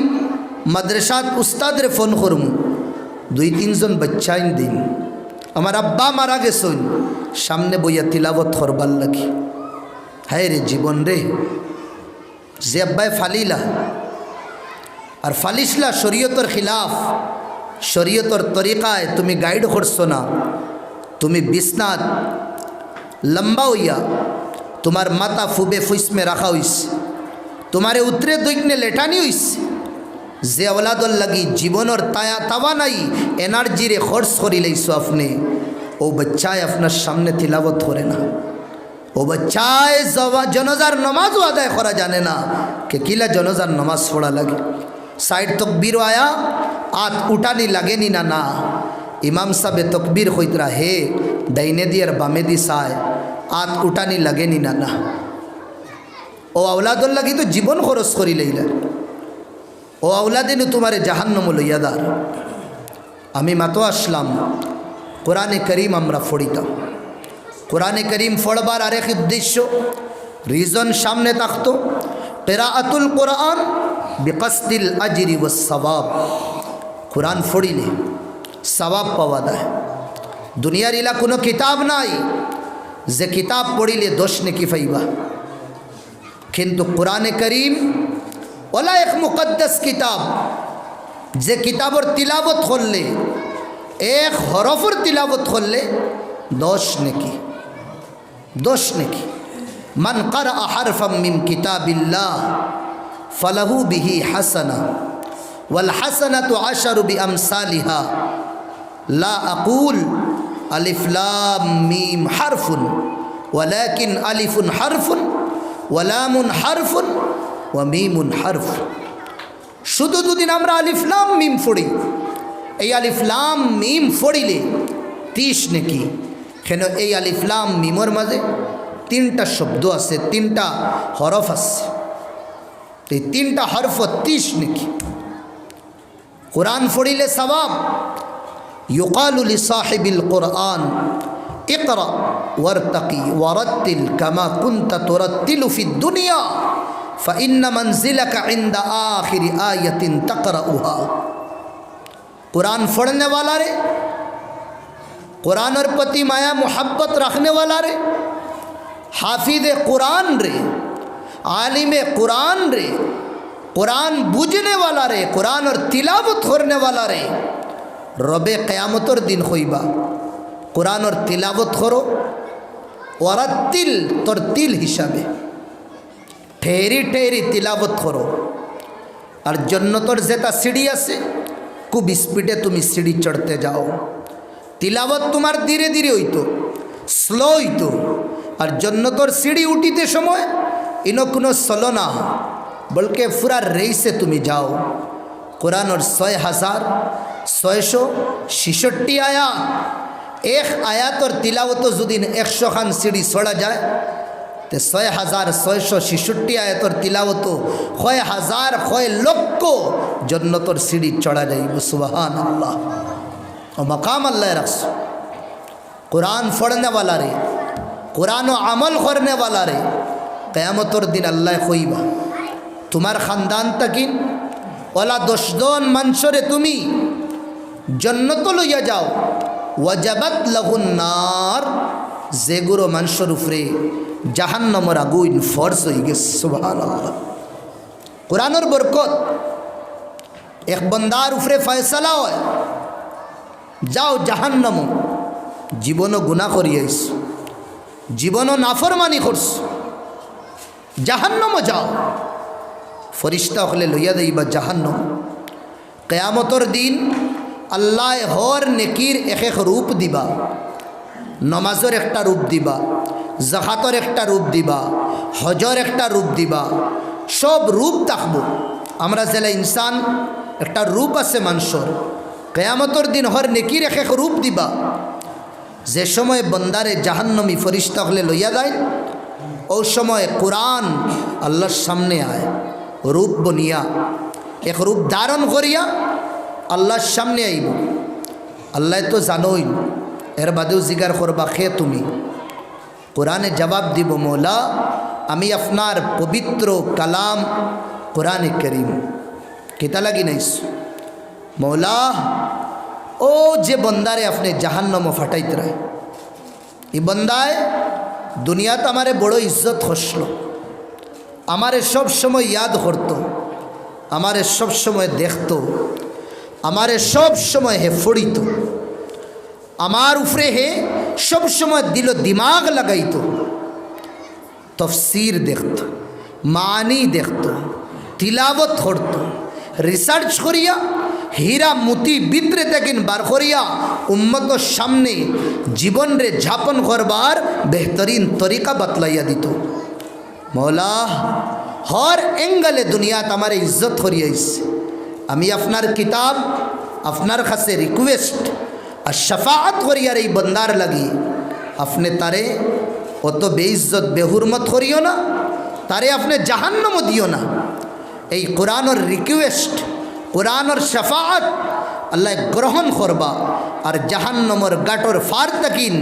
মাদ্রাসাত উস্তাদরে ফোন করমু 2-3 জন বাচ্চাইন দিন আমার আব্বা মারা গেছেন সামনে বইয়া তিলাবত করবার লাগি। হায় রে জীবন রে, যে আব্বাই ফালিলা আর ফালিসলা শরীয়তর খিলাফ, শরীয়তর তরিকায় তুমি গাইড করছো না, তুমি বিছনাত লম্বা হইয়া তোমার মাথা ফুবে ফুসমে রাখা হইছে, তোমারে উতরে দৈন্যে লেটানি হইছে, যে অলাদর লাগি জীবনের তাওয়া নাই এনার্জিরে খরচ করি লাইছো আপনি, ও বাচ্চায় আপনার সামনে তিলাবত করে না, ও বাচ্চায় জনজার নমাজও আদায় করা জানে না কে কিলা জনজার নমাজ পড়া লাগে। সাইড তকবীর আয়া আত উঠানি লাগেনি না না, ইমাম সাহেব তকবীর হইতরা হে ডাইনে দি আর বামে দি সায় আত উঠানি লাগেনি না না, ও আওলাদর লাগি তো জীবন খরচ করি লইলা, ও আওলাদিনু তোমারে জাহান্নাম লইয়া দার। আমি মাতো আসলাম কোরআনে করিম আমরা ফড়িতাম, কোরআনে করিম ফড়বার আরেক উদ্দেশ্য রিজন সামনে থাকতো, কিরাআতুল কোরআন বিকসদিল আজরি ওয়াস সওয়াব। কোরআন ফড়িলে সওয়াব পাওয়া যায়। দুনিয়ার ইলা কোনো কিতাব নাই যে কিতাব পড়িলে দোষ নেকি পাইবা, কিন্তু কোরআনে করিম ওলা এক মুকদ্দাস কিতাব, যে কিতাবর তিলাবত করলে এক হরফর তিলাবত করলে দোষ নেকি, দোষ নেকি। মান ক্বারা হারফাম মিন কিতাবিল্লাহ ফালাহু বিহি হাসানা ওয়াল হাসানাতু আশারু বিআমসালিহা লা আকুল আলিফ লাম মিম হারফুন ওয়ালাকিন আলিফুন হারফুন ওয়া লামুন হারফুন ওয়া মিমুন হারফ। শুধু দুদিন আমরা আলিফ লাম মিম পড়ি, এই আলিফ লাম মিম পড়িলে 30 নেকি। কেন এই আলিফ লাম মিমর মাঝে 3টা শব্দ আছে, 3টা হরফ আছে, এই 3টা হরফ 30 নেকি। কোরআন পড়িলে সওয়াব। ইউকালু লিসাহিবিল কোরআন ইকরা ওয়ারতাকি ওয়ারাত্তিল কামা কুনতা তুরাত্তিলু ফিদ দুনিয়া ফাইন্না মনজিলাকা ইনদা আখিরি আয়াতিন তাকরাউহা। कुरान पढ़ने वाला रे, कुरान और प्रति माया मोहब्बत रखने वाला रे, हाफिज कुरान रे, आलिम कुरान रे, कुरान बुझने वाला रे, कुरान और तिलावत करने वाला रे, रबे क़यामतर दिन होइबा। कुरान और तिलावत करो वरतिल तरतिल हिसाबे ठेरी ठेरी तिलावत करो। और जन्नतर जेता सीढ़ी आछे खूब स्पीडे तुम सीढ़ी चढ़ते जाओ। तिलावत तुम्हार धीरे धीरे हईतो, स्लो हईतो। और जन्नतर सीढ़ी उठीते समय इनो कोनो स्लो ना, बल्कि पूरा रेसे तुम जाओ। कुरान और 6,666 आयात, एक आयात और तिलावत जुदिन 100 खान सीढ़ी चढ़ा जाए तो 6,666 आयत और तिलावत 6,000 6,00,000 जन्नतर सीढ़ी चढ़ा जाइब। सुबहान अल्लाह। और मकाम अल्लाह रख्स। कुरान पढ़ने वाला रे, कुरान अमल करने वाला रे, क़यामतर दिन अल्लाह खोइबा तुम्हार खानदान तकिन ओला 10 জন মানুষরে তুমি जन्नत लइया जाओ। वजबत लहुन नार, जेगुरो মানুষের উপরে জাহান্নামের আগুন ফরজ হয়ে গেছে। সুবহানাল্লাহ। কুরআনের বরকত এক বান্দার উপরে ফয়সালা হয়, যাও জাহান্নাম, জীবনও গুনাহ করিয়াছ, জীবনও নাফরমানি করছ, জাহান্নামে যাও। ফরিস্তা হলে লইয়া দেইবা জাহান্নাম। কিয়ামতের দিন আল্লাহ হর নেকির এক এক রূপ দিবা। নমাজের একটা রূপ দিবা, জাকাতের একটা রূপ দিবা, হজর একটা রূপ দিবা, সব রূপ থাকবো। আমরা জেলা ইনসান একটা রূপ আছে মানুষের। কিয়ামতের দিন হর নেকির এক এক রূপ দিবা। যে সময় বন্দারে জাহান্নামী ফরিস্তা হলে লইয়া যায়, ওই সময় কোরআন আল্লাহর সামনে আয় রূপ বনিয়া, এক রূপ ধারণ করিয়া আল্লাহর সামনে আইব। আল্লাহ তো জানোই, এর বাদেও জিগার করবা খে তুমি কোরআনে জবাব দিব, মৌলা আমি আপনার পবিত্র কালাম কোরআনে করিম কিতা লাগি নাইস মৌলা ও যে বন্দারে আপনি জাহান্নম ফাটাইতে রায় এই বন্দায় দুনিয়াতে আমারে বড় ইজ্জত হসল, আমারে সব সময় ইয়াদ করতো, আমারে সব সময় দেখতো, আমারে সব সময় হে ফড়িত, আমার উপরে হে সব সময় দিল দিমাগ লাগাইতো, তফসির দেখত, মানি দেখত, তিলাবত করত, রিসার্চ করিয়া হীরা মুতি বিদ্রে তেকিন বার করিয়া উম্মতর সামনে জীবন রে যাপন করবার বেহতরিন তরিকা বাতলাইয়া দিত। মৌলা হর এঙ্গলে দুনিয়াত আমার ইজ্জত করিয়াইছে, আমি আপনার কিতাব আপনার কাছে রিকোয়েস্ট আর শফাআত করিয়ার এই বন্দার লাগি আপনি তারে অত বেইজ্জত বেহুরমত করিও না, তারে আপনি জাহান্নাম দিও না। এই কোরআনের রিকোয়েস্ট কোরআনের শফাআত আল্লাহ গ্রহণ করবা আর জাহান্নামের গাটর ফার তাকিন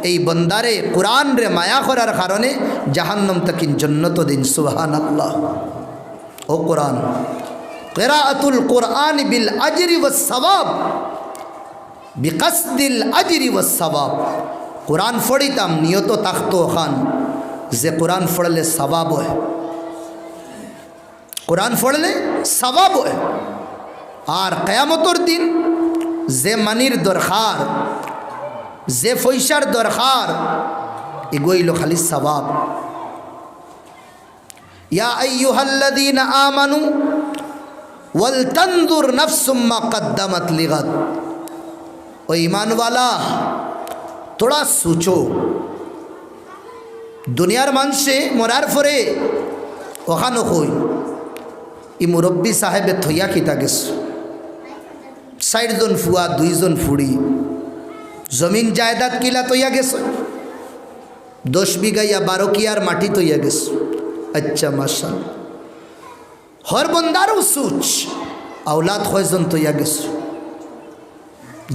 এই বন্দারে কোরআন রে মায়া করার কারণে জাহান্নাম তাকিন জান্নাত দিন। সুবহানাল্লাহ। ও কোরআন কিরাআতুল কোরআন বিল আজরি ওয়াস সওয়াব বিকসদিল আজরি ওয়াস সওয়াব। কোরআন পড়িতাম নিয়ত তাকতো খান যে কোরআন পড়লে সওয়াব হয়, কোরআন পড়লে সওয়াব হয়। আর কিয়ামতের দিন যে মানির দরকার যে পয়সার দরকার এগুলো খালি সওয়াব। ইয়া আইয়ুহাল্লাযীনা আমানু ওয়াল তানজুর নাফসুম মা কদ্দামাত লিগাদ। ও ঈমানওয়ালা তোরা সোচো, দুনিয়ার মানুষে মরার পরে ওখানো কই ই মুরব্বী সাহেবে থইয়া খিতা গেছ, ৬০ জন ফুয়া ২ জন ফুড়ি জমিন জায়দাদ কিলা তৈয়া গেছ, ১০ বিঘা ইয়া ১২ কিয়ার মাটি তৈয়া গেছ। আচ্ছা মাশাআল্লাহ, হর বন্দারও সুচ আওলাদ কয়জন তৈয়া গেছ,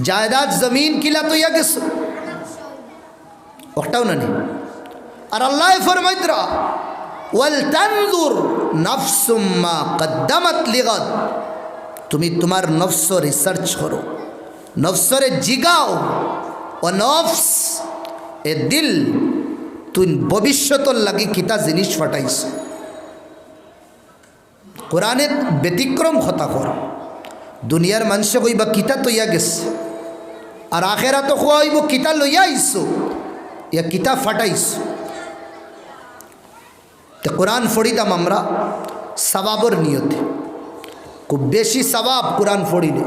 জায়দাদ জমিন কিলা তৈয়া গেছ, ওটাও না নেই। আর আল্লাহ ফরমাইতরা ওয়াল তানজুর নাফসুম মা কদ্দামাত লিগাদ। তুমি তোমার নফস রিসার্চ করো, নফসরে জিগাও। ও নফস এ দিল তুই ভবিষ্যতর লাগি কিতা জিনিস ফাটাইছ। কোরআনে ব্যতিক্রম কথা কর, দুনিয়ার মানুষে কইবা কিতা তৈয়া গেছে, আর আখেরা তো কইব কিতা লইয়া আইছো ইয়া কিতা ফাটাইছ। তো কোরআন পড়িতাম আমরা সওয়াবর নিয়তে, খুব বেশি সওয়াব কোরআন পড়িলে।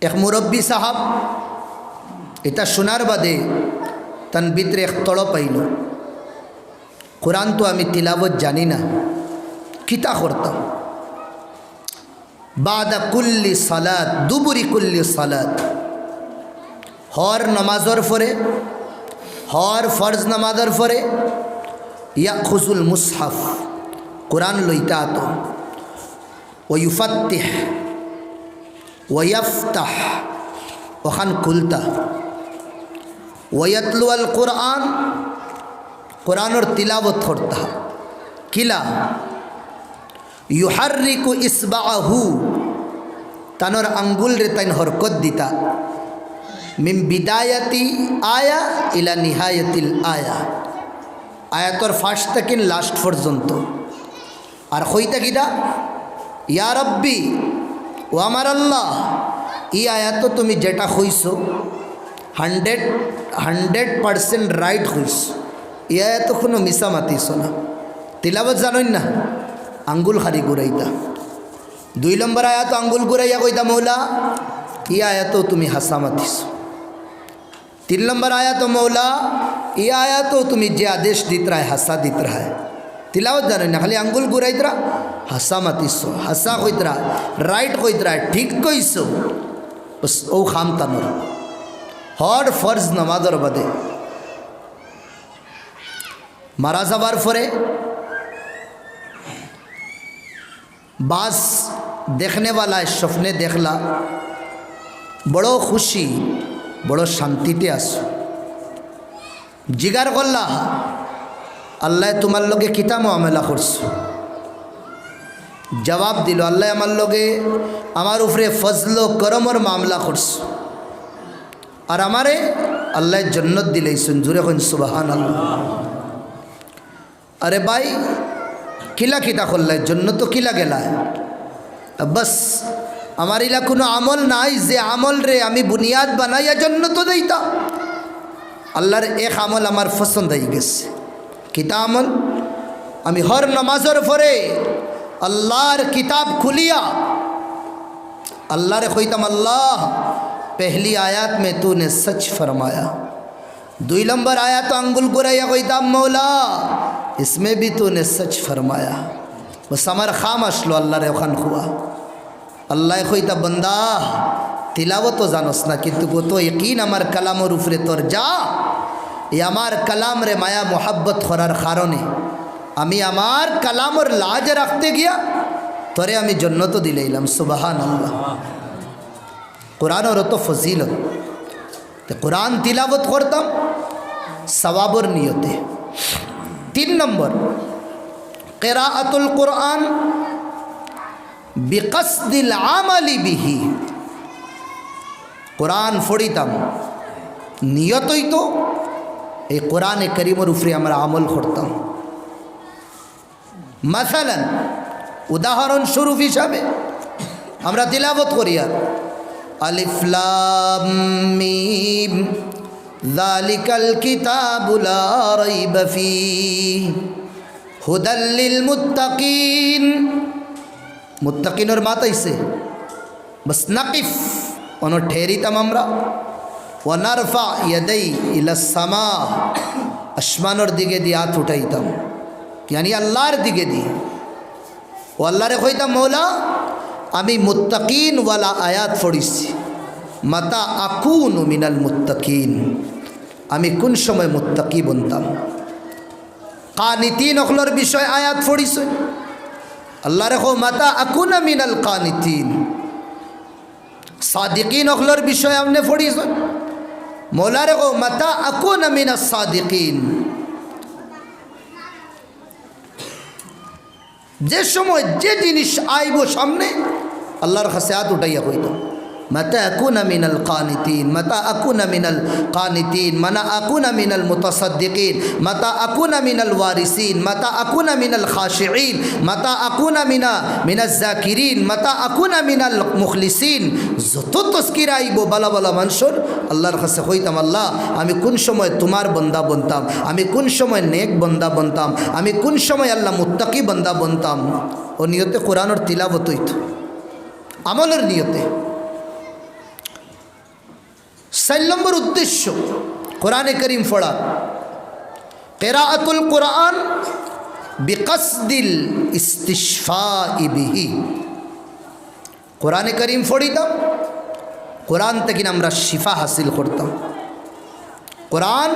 এক মুরব্বী সাহাব এটা শোনার বাদে তান ভিতরে এক তড়প পাইল, কোরআন তো আমি তিলাবত জানি না, কিতা করতাম। বাদা কুল্লি সালাত দুবুরি কুল্লি সালাত, হর নমাজর পরে হর ফরজ নামাজর পরে ইয়াখুজুল মুসহাফ কোরআন লইতা আতো ওয়ুফাত্তিহ ওয়াফতাহ ওখান খুলতা ওয়াতলু আল কোরআন কোরআনের তিলাবত করতা। কিলা ইউহারিকু ইসবাহু তানোর আঙ্গুল রে তাইন হরকত দিতা মিন বিদায়াতি আয়া ইলা নিহায়াতিল আয়া, আয়াতর ফার্স্ট থেকে লাস্ট পর্যন্ত। আর হইতা কিদা ইয়া রব্বি ও আমার আল্লাহ, এই আয়াত তুমি যেটা হইছ 100% রাইট হইস, এই আয়াত কোনো মিশা মাতিস না। তিলাবত জানোই না, আঙ্গুল খারি ঘুরাইতা। ২ নম্বর আয়াত আঙ্গুল ঘুরাইয়া কইতা মৌলা এই আয়াত তুমি হাসা মাতিস। 3 নম্বর আয়াত মৌলা এই আয়াত তুমি যে আদেশ দিত রায় হাসা দিত রায়। তিলাওত জানোই না, খালি আঙ্গুল ঘুরাইতরা হাসা মাতিস, হাসা কইতরা রাইট কইতরা ঠিক কইস। বস ও খাম তানোর হর ফরজ নামাজর বাদে মারা যাবার পরে বাস দেখনে वाला স্বপ্নে দেখলা বড় খুশি বড় শান্তিতে আছো। জিগার করলা আল্লাহ তোমার লগে কিতা মুআমালা করছো? জবাব দিল আল্লাহ আমার লগে আমার উপরে ফজল করমর মামলা করছো, আর আমারে আল্লাহ জন্নত দিলেইছেন। জুড়ে কইন সুবহানাল্লাহ। আরে ভাই কিলা কিতা করলাই? জন্নত কিলা গেলা? বস আমার ইলা কোনো আমল নাই যে আমল রে আমি বুনিয়াদ বানাইয়া জন্নত দেইতা। আল্লাহর এক আমল আমার পছন্দ হয়ে গেছে। কিতা আমল? আমি হর নামাজের পরে আল্লাহর কিতাব খুলিয়া अल्लाह रे खोईतम अल्लाह पहली आयत में तूने सच फरमाया, 2 नंबर आया तो अंगुल गुरैया खोईतम मौला इसमें भी तूने सच फरमाया। बस हमार खाम असलो अल्लाह रे खान खुआ अल्लाह खोईता बंदा तिलावत तो जानस ना किंतु वो तो यकीन हमार कलाम और उफरे तोर जा ये हमार कलाम रे माया मोहब्बत खरार खारणे আমি আমার কালামর লাজ রাখতে গিয়া তোরে আমি জান্নাত দিলাইলাম। সুবহানাল্লাহ। কোরআনের তো ফজিলত, তো কোরআন তিলাওয়াত করতাম সওয়াবের নিয়তে। 3 নম্বর কিরাআতুল কোরআন বিকসদিল আমালি বিহি। কোরআন পড়িতাম নিয়তই তো এই কোরআনে কারীমের উপরে আমরা আমল করতাম। মাসালান উদাহরণ স্বরূপ হিসাবে আমরা তিলাওয়াত করি আর আলিফ লাম মিম যালিকাল কিতাবু লা রাইবা ফীহি হুদাল লিল মুত্তাকিন। মুত্তাকিনের মাতাইছে বাস নাকিফ অন ঠেরিতাম আমরা ওয়া নারফা ইয়াদাই ইলা সামা আসমানের দিকে দিয়ে হাত উঠাইতাম यानी अल्लाहर दिगे दी वो अल्लाह रे खोईता मौला आमी मुत्तकीन वाला आयात पढ़िছি माता आकुन मिनाल मुत्तकीन आमी कुन समय मुत्तकी बनताम। कानितीन अखलर विषय आयात पढ़िছে अल्लाह रे खो माता आकुन मिनाल कानितीन। सादिकीन अखलर विषय हमने पढ़िছে मौला रे खो माता आकुन मिनास सादिकीन। যে সময় যে জিনিস আইব সামনে আল্লাহর কাছে হাত উঠাইয়া কইতো মাতা আকুনা মিনাল কানিতিন, মাতা আকুনা মিনাল কানিতিন, মানা আকুনা মিনাল মুতাসাদ্দিকিন, মাতা আকুনা মিনাল ওয়ারিসিন, মাতা আকুনা মিনাল খাশিঈন, মাতা আকুনা মিনাজ জাকিরিন, মাতা আকুনা মিনাল মুখলিসিন। যত তজকির আইব বালা বালা মানুষের আল্লাহর কাছে কইতাম আল্লাহ আমি কোন সময় তোমার বন্দা বনতাম, আমি কোন সময় নেক বন্দা বনতাম, আমি কোন সময় আল্লাহ মুত্তাকি বন্দা বনতাম। ও নিয়তে কোরআনের তিলাওয়াত হইতো আমলের নিয়তে। 4 নম্বর উদ্দেশ্য কোরআনে করিম পড়া কিরাআতুল কোরআন বিকসদিল ইস্তিশফা'i বিহি। কোরআনে করিম পড়িতাম কোরআন থেকে আমরা শিফা হাসিল করতাম। কোরআন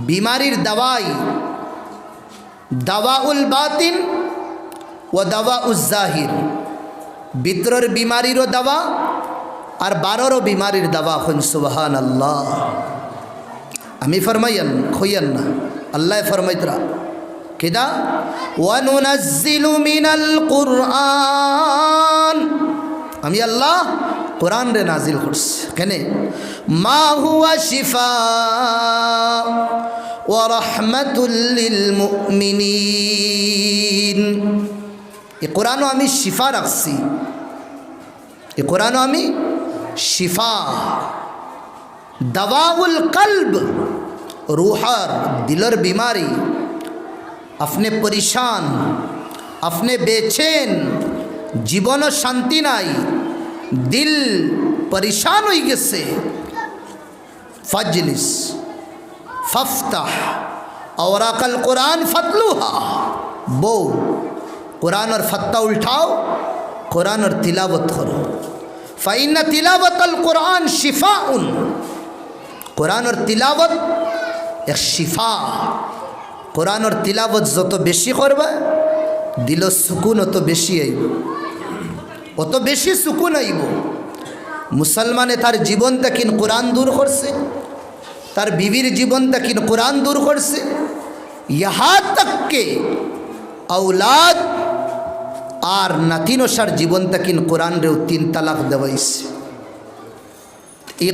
বিমারির দাওয়াই, দাওয়াউল বাতিন ও দাওয়াউজ জাহির। ভিতরের বিমারিরও দাওয়া আর 12রও বিমারির দাওয়া। খুন সুবহানাল্লাহ। আমি ফরমাইয়ান খইয়ান না আল্লাহ ফরমাইতরা কিদা ওয়া নুনাজ্জিলু মিনাল কুরআন। আমি আল্লাহ কোরআন রে নাজিল করছি কেন মা হুয়া শিফা ওয়া রাহমাতুল লিল মুমিনিন। এই কোরআনও আমি শিফা রাখছি, এই কোরআনও আমি शिफा दवाउल कल्ब रूहर दिलर बीमारी अपने परेशान अपने बेचैन जीवन शांति नाई दिल परेशान हो गेছে फजलिस फफ्ताह औराकल कुरान फतलुहा। बो कुरान और फत्ता उठाओ कुरान और तिलावत करो। फ़इन्ना तिलावतल कुरान शिफाउन। कुरान और तिलावत एक शिफा। कुरान और तिलावत যত বেশি করবে দিল সুকুন অত বেশি আইব, অত বেশি সুকুন আইব। मुसलमाने तार जीवन तकिन कुरान दूर करसे, तार बीवीर जीवन तकिन कुरान दूर करसे, यहाँ तक के औलाद और नातिनोसार जीवन तकिन कुरान रे 3 तलाक देवाइছে। ये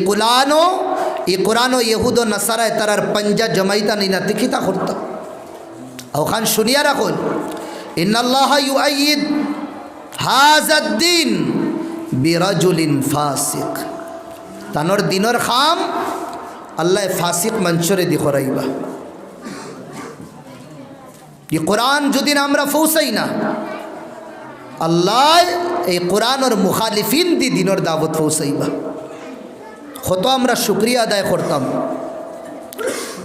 कुरानो यहूद नसारा तारार पंजा जमाइता नहीं ना तिखिता करता ओखान शुनिया राखुन इन्नल्लाह युअय्यिद हाज़ाद्दीन बिरजुलिन फासिक तानोर दिनोर खाम अल्लाह फासिक मंशरे दिखराइबा। ये कुरान जुदिन आमरा फौसाई ना अल्लाह ये कुरान और मुखालिफिन दी दिनोर दावत फौसाइबा। कत आमरा शुक्रिया आदाय करताम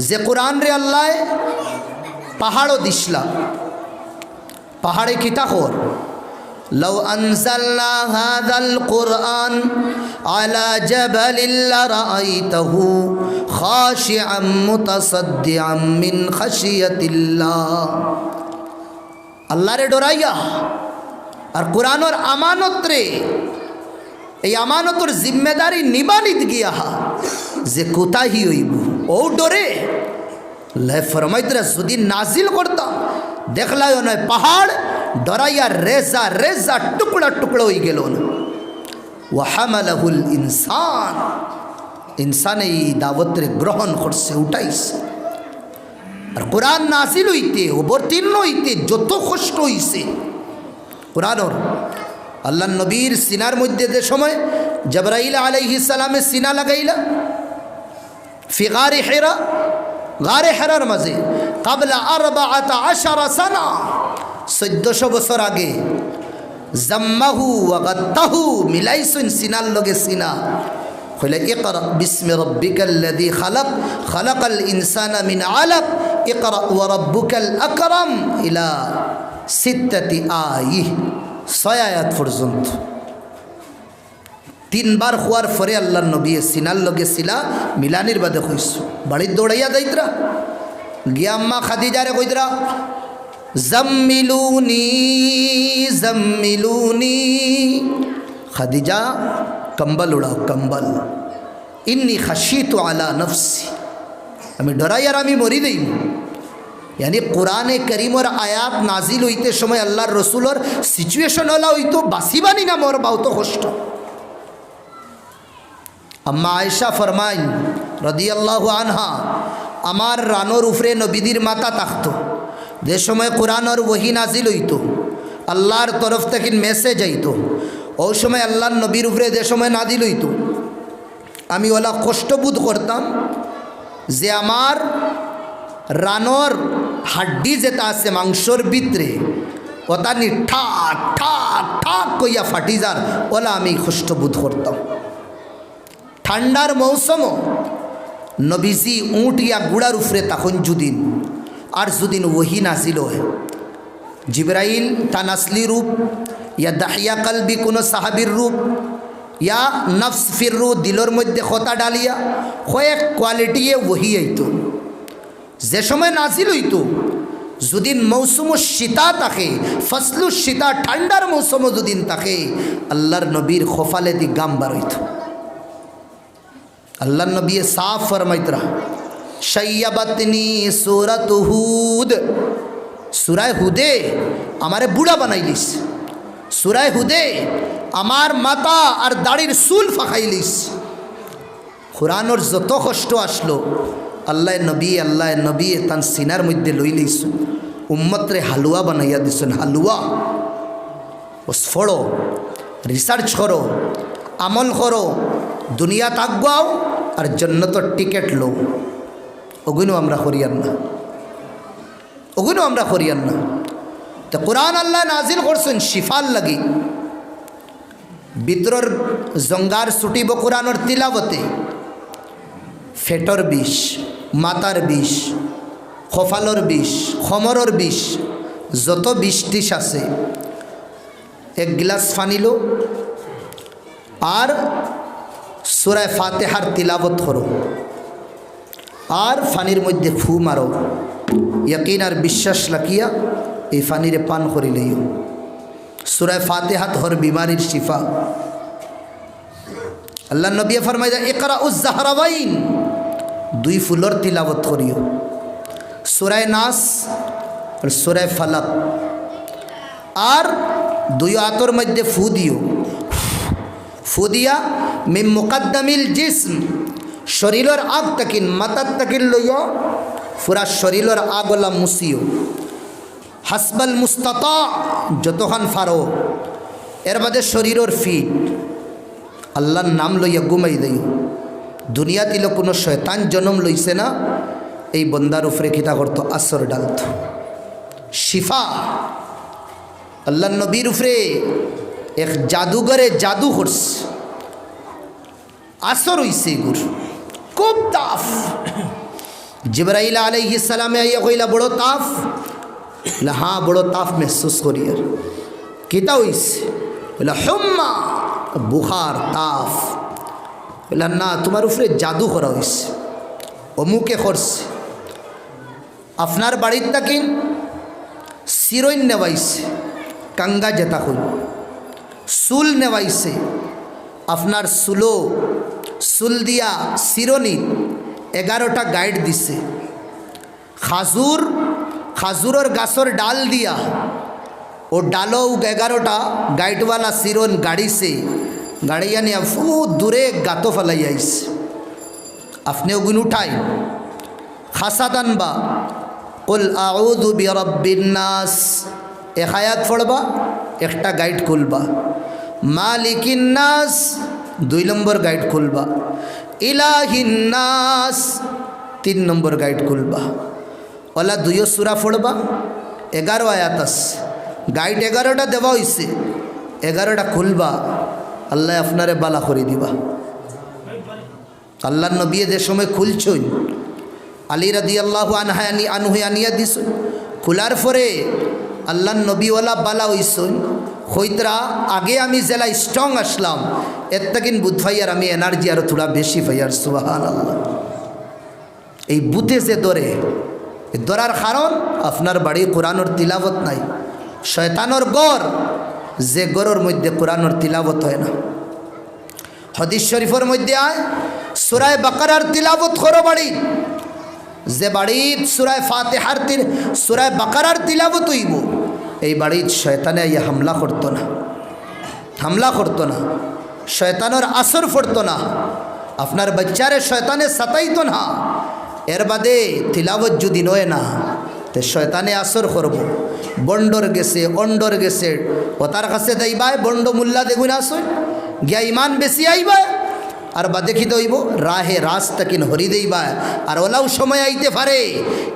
जे कुरान रे अल्लाह पहाड़ो दिसला पहाड़े किता खोर लव अनज़लना हाज़ल कुरआन अला जबलिन लरअयतहु खाशिअन मुतसद्दिअन मिन खशियतिल्लाह। अल्लाह रे डराइया और कुरान और अमानत रे এই আমানতর জিম্মেদারি নিবানিত গিয়া যে কোথাহি হইব ও ডরে লে ফরমাইতরা যদি নাজিল করতাম দেখলায় নয় পাহাড় ডরাইয়া রেজা রেজা টুকরা টুকরা হয়ে গেল না। ওয়াহামালাহুল ইনসান ইনসান এই দাওয়াতরে গ্রহণ করছে উঠাইছে। আর কোরআন নাজিল হইতে অবতীর্ণ হইতে যত কষ্ট হইছে কোরআনর अल्लाह नबीर सीनार मध्य दे समय जबराइल अलैहिस सलाम सीना लगाइला फी गारे हेरार मजे कबला 14 सना 1400 बছর आगे जम्माहु व गत्ताहु मिलाइसन सीनार लगे सीना कहले इक़रा बिस्मि रब्बिकल्लज़ी खलक़ खलक़ल इंसाना मिन अलक़ इक़रा व रब्बुकल अकरम इला 6 आयत 6 आयात पर्यन्त 3 बार हुआर फरे अल्लाह नबी सीनार लगे सिला मिलानिर बादे कइसु बाड़ी दौड़ाइया जाइतरा गिया अम्मा खादिजा रे कइतरा जम्मिलूनी जम्मिलूनी खादिजा कंबल उड़ाओ कंबल इन्नी खशीतु अला नफ्सी हमें डराइयार आमी मरी देई यानी कुरान करीम और आयात नाजिल होते समय अल्लाह रसूल और सिचुएशन वाला हुई तो बासीबानी ना मोर बहुत कष्ट। अम्मा आयशा फरमाई रदियल्लाहु अन्हा आमार रानोर उफरे नबीदिर माता ताकतो जे समय कुरान और वही नाजिल होइतो अल्लाहर तरफ तक मेसेज आइतो ओ समय अल्लाह नबीर उफरे जे समय नाजिल होइतो आमी ओला कष्टबोध करताम जे आमार रानोर हाड्डी जेता आछे मांसर भितरे ओतानी ठाक ठाक ठाक कइया फाटी जार ओला आमी कष्टबोध करताम। ठांडार मौसम नबीजी ऊँट या गुड़ार उफरे तखन जुदिन और जुदिन वही नाजिल है जिब्राइल तान असली रूप या दाहिया कल्बी कोनो साहाबीर रूप या नफ्स फिर दिलर मध्य खता डालिया कयेक क्वालिटी वही आईतो जे समय नाजिल हईतो जुदिन मौसुम शीता ताके फसलु शीता ठांडार मौसम जुदिन ताके अल्लाहर नबीर खोफाले दी गाम बार हईतो अल्लाह नबी साफ फरमाइतरा शय्यबतनी सूरत हुद सूरा हुदे हमारे बूढ़ा बनाइलिस सूरा हुदे आमार माता और दाढ़िर चूल फाँकाइलिस कुरान और जत कष्ट आसलो अल्लाह नबी तान सीनार मध्य लई लईस उम्मत रे हालुआ बनाइया दिसन हालुआ बस पढ़ो रिसार्च करो আমল করো দুনিয়া তাকবাও আর জান্নাতের টিকিট লো ওগুলো আমরা করিয়ান না তো কুরআন আল্লাহ নাজিল করছেন শিফার লাগি ভিতরের জঙ্গার ছুটিব কুরআনের তিলাওয়াতে ফেটর বিষ মাতার বিষ কপালর বিষ খমরর বিষ যত বিষ টিস আছে এক গ্লাস পানি লো और सूरा फातिहार तिलावत करो और फानिर मध्य फू मारो यकीन और विश्वास लकिया ये फानिरे पान कर लियो सूरा फातिहा हर बीमारिर शिफा আল্লাহ নবী ফরমায় ইকরা উজ জাহরাওয়াইন, দুই ফুলর তিলাবত করিও, সূরা নাস আর সূরা ফালাক। আর দুই আতর মধ্যে ফু দিও, ফু দিয়া মিন মুকদ্দামিল জিসম, শরীরের আগ তাকিন মাথার তাকিন লইয়া পুরা শরীরের আগলা মুছিও, হাসবাল মুস্তাতা, যতক্ষণ ফারো। এর বাদে শরীরের ফিট আল্লাহর নাম লইয়া ঘুমাই দিও। দুনিয়া দিল কোনো শয়তান জন্ম লইছে না, এই বন্দার উপরে খিতা করত আসর ডালত শিফা। আল্লাহ নবীর উপরে এক জাদুঘরে জাদু করছে, আসর হইছে গুর খুব তাফ। জিবরাইল আলাইহিস সালামে আইয়া কইলা বড় তাফ, হ্যাঁ বড় তাফ মেহসুস করি। আর কিতা হইছে? বলে হুম্মা, বুখার তাফ। বলে না, তোমার উপরে জাদু করা হয়েছে, অমুকে করছে। আপনার বাড়ির তাকিন সিরইন নেওয়াইছে, কাঙ্গা জেতা হইল, চুল নেওয়াইছে, আপনার চুল দিয়া সিরনি 11টা গাইড দিছে, খাজুরের গাছর ডাল দিয়া ও ডালও 11টা গাইডওয়ালা সিরন গাড়িছে, গাড়িয়া নিয়ে ফু দূরে গাতো ফেলাই আইছে। আপনি ওগুন উঠাই খাসাদান বা কুল আউযু বিরাব্বিন নাস, এক আয়াত পড়বা, একটা গাইড খুলবা। মালিকিন নাস, 2 নম্বর গাইড খুলবা। ইলাহিন নাস, 3 নম্বর গাইড খুলবা। ওলা 2 সূরা পড়বা, 11 আয়াত আছে, গাইড 11টা দেওয়া হয়েছে, 11টা খুলবা, আল্লাহ আপনারে বালা করে দিবা। আল্লাহ নবী যে সময় খুলছই, আলী রাদিয়াল্লাহু আনহু আনিয়া দিস, খোলার পরে আল্লাহ নবীওয়ালা বালা হইসই। হইতরা আগে আমি জেলা স্ট্রং আসলাম, এর তাকিন বুধ ভাইয়ার আমি এনার্জি আরও থোড়া বেশি ভাইয়ার। সুবহানাল্লাহ। এই বুথে যে ধরে, ধরার কারণ আপনার বাড়ি কোরআনের তিলাবত নাই। শয়তানোর গড়, যে গড়ের মধ্যে কোরআনের তিলাবত হয় না। হাদিস শরীফের মধ্যে আয় সূরা বাকারার তিলাবত করো বাড়ি, যে বাড়িত সূরা ফাতিহার সূরা বাকারার তিলাবত হইব, এই বাড়িত শয়তানে আইয়া হামলা করতো না, শয়তানের আসর পড়তো না, আপনার বাচ্চারে শয়তানে সাতাইতো না। এর বাদে তিলাবত যদি নয় না, তো শয়তানে আসর করব। বন্ডর গেছে, অন্ডর গেছে, ও তার কাছে যাইবাই, বন্ড মুল্লা দেখুন আসুন গিয়া ইমান বেশি আইবায়, আর বাদে কি হইব রাহে রাস্তা কিন হরি দেইবা। আর ওলাও সময় আইতে পারে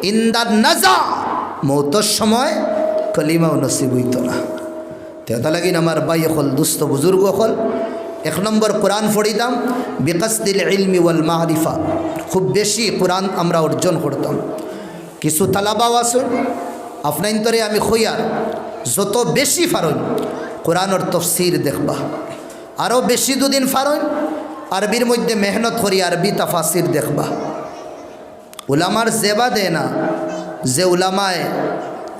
ইন্দার নাজা, মৌতর সময় কলিমাও নসিব হইত না। তেতা লাগিন আমার বাই হল দুস্থ বুজুর্গ হল, 1 নম্বর কোরআন পড়িতাম বিকাসদিল ইলমি ওয়াল মারিফা। খুব বেশি কোরআন আমরা অর্জন করতাম। কিছু তালাবাও আসুন আপনার তরে আমি খইয়ার যত বেশি ফারন কোরআনের তফসির দেখবা, আরও বেশি দুদিন ফারন আরবির মধ্যে মেহনত করি আরবি তাফাসির দেখবা। উলামার জেবা দেয় না, যে উলামায়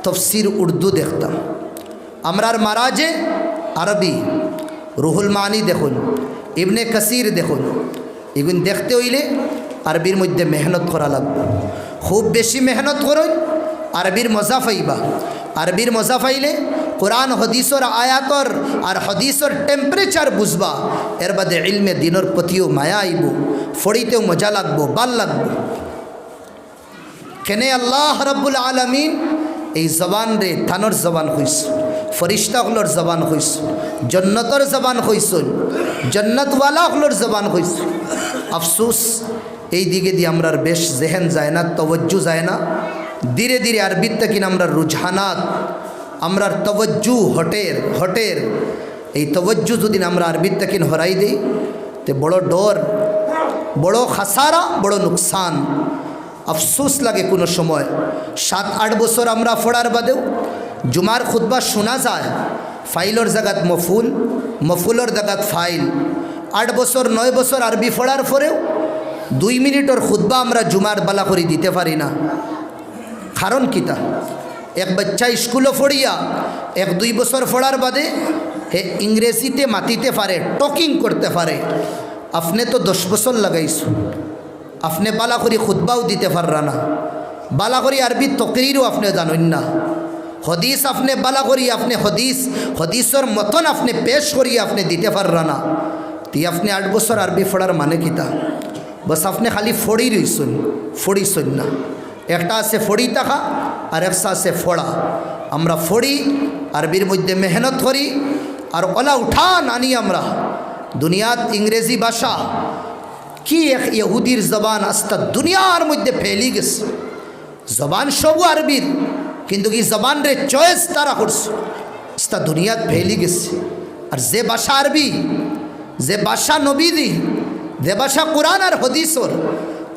তফসির উর্দু দেখতাম। আমরার মারাজে আরবি, রুহুল মানি দেখুন, ইবনে কাসির দেখুন, এগুলো দেখতে হইলে আরবির মধ্যে মেহনত করা লাগবে। খুব বেশি মেহনত করুন, আরবির মজা পাইবা। আরবির মজা পাইলে কোরআন হদিসর আয়াতর আর হদিসর টেম্পারেচার বুঝবা। এর বাদে ইলমে দিনের প্রতিও মায়া আইব, ফড়িতেও মজা লাগবো, ভাল লাগবো। কেনে আল্লাহ রাব্বুল আলামিন এই জবান রে থানোর জবান হইস, ফরিস্তাগুলোর জবান হইস, জন্নতর জবান হইস, জন্নতওয়ালাগুলোর জবান হইস। আফসোস এই দিকে দিয়ে আমরার বেশ জেহেন যায় না, তওয়াজ্জু যায় না। ধীরে ধীরে আরবির তাকিন আমরা রুঝানাত, আমরার তওয়াজ্জু হটের এই তওয়াজ্জু যদি আমরা আরবির তাকিন হরাই দিই, তো বড় ডর, বড় খাসারা, বড় নুকসান। আফসোস লাগে কোনো সময় 7-8 বছর আমরা পড়ার বাদেও জুমার খুতবা শোনা যায়, ফাইলর জায়গাত মফুল, মফুলর জায়গাত ফাইল। 8 বছর 9 বছর আরবি পড়ার পরেও 2 মিনিটের খুতবা আমরা জুমার বালা করে দিতে পারি না। কারণ কিতা? এক বাচ্চা স্কুলে পড়িয়া 1-2 বছর পড়ার বাদে হে ইংরেজিতে মাতিতে পারে, টকিং করতে পারে, আপনি তো 10 বছর লাগাইছো, আপনি বালা করি খুতবাও দিতে পাররা না, বালা করি আরবি তকরিরও আপনি জানেন না, হদিস আপনি বালা করি আপনি হদিসের মতন আপনি পেশ করি আপনি দিতে পাররা না, তি আপনি 8 বছর আরবি পড়ার মানে কিতা? বস আপনি খালি ফড়ি রইছেন না। একটা আছে ফড়ি থাকা আর একটা আছে ফড়া। আমরা ফড়ি আরবির মধ্যে মেহনত করি আর ওলা উঠান আনি আমরা দুনিয়াত ইংরেজি ভাষা কি এক ইহুদির জবান আস্তা দুনিয়ার মধ্যে ফেলি গেছে। জবান সবু আরবির, কিন্তু কি জবান রে চয়েস তারা করছে আস্তা দুনিয়াত ফেলি গেছে। আর যে ভাষা আরবি, যে ভাষা নবীদি, যে ভাষা কোরআন আর হদিসর,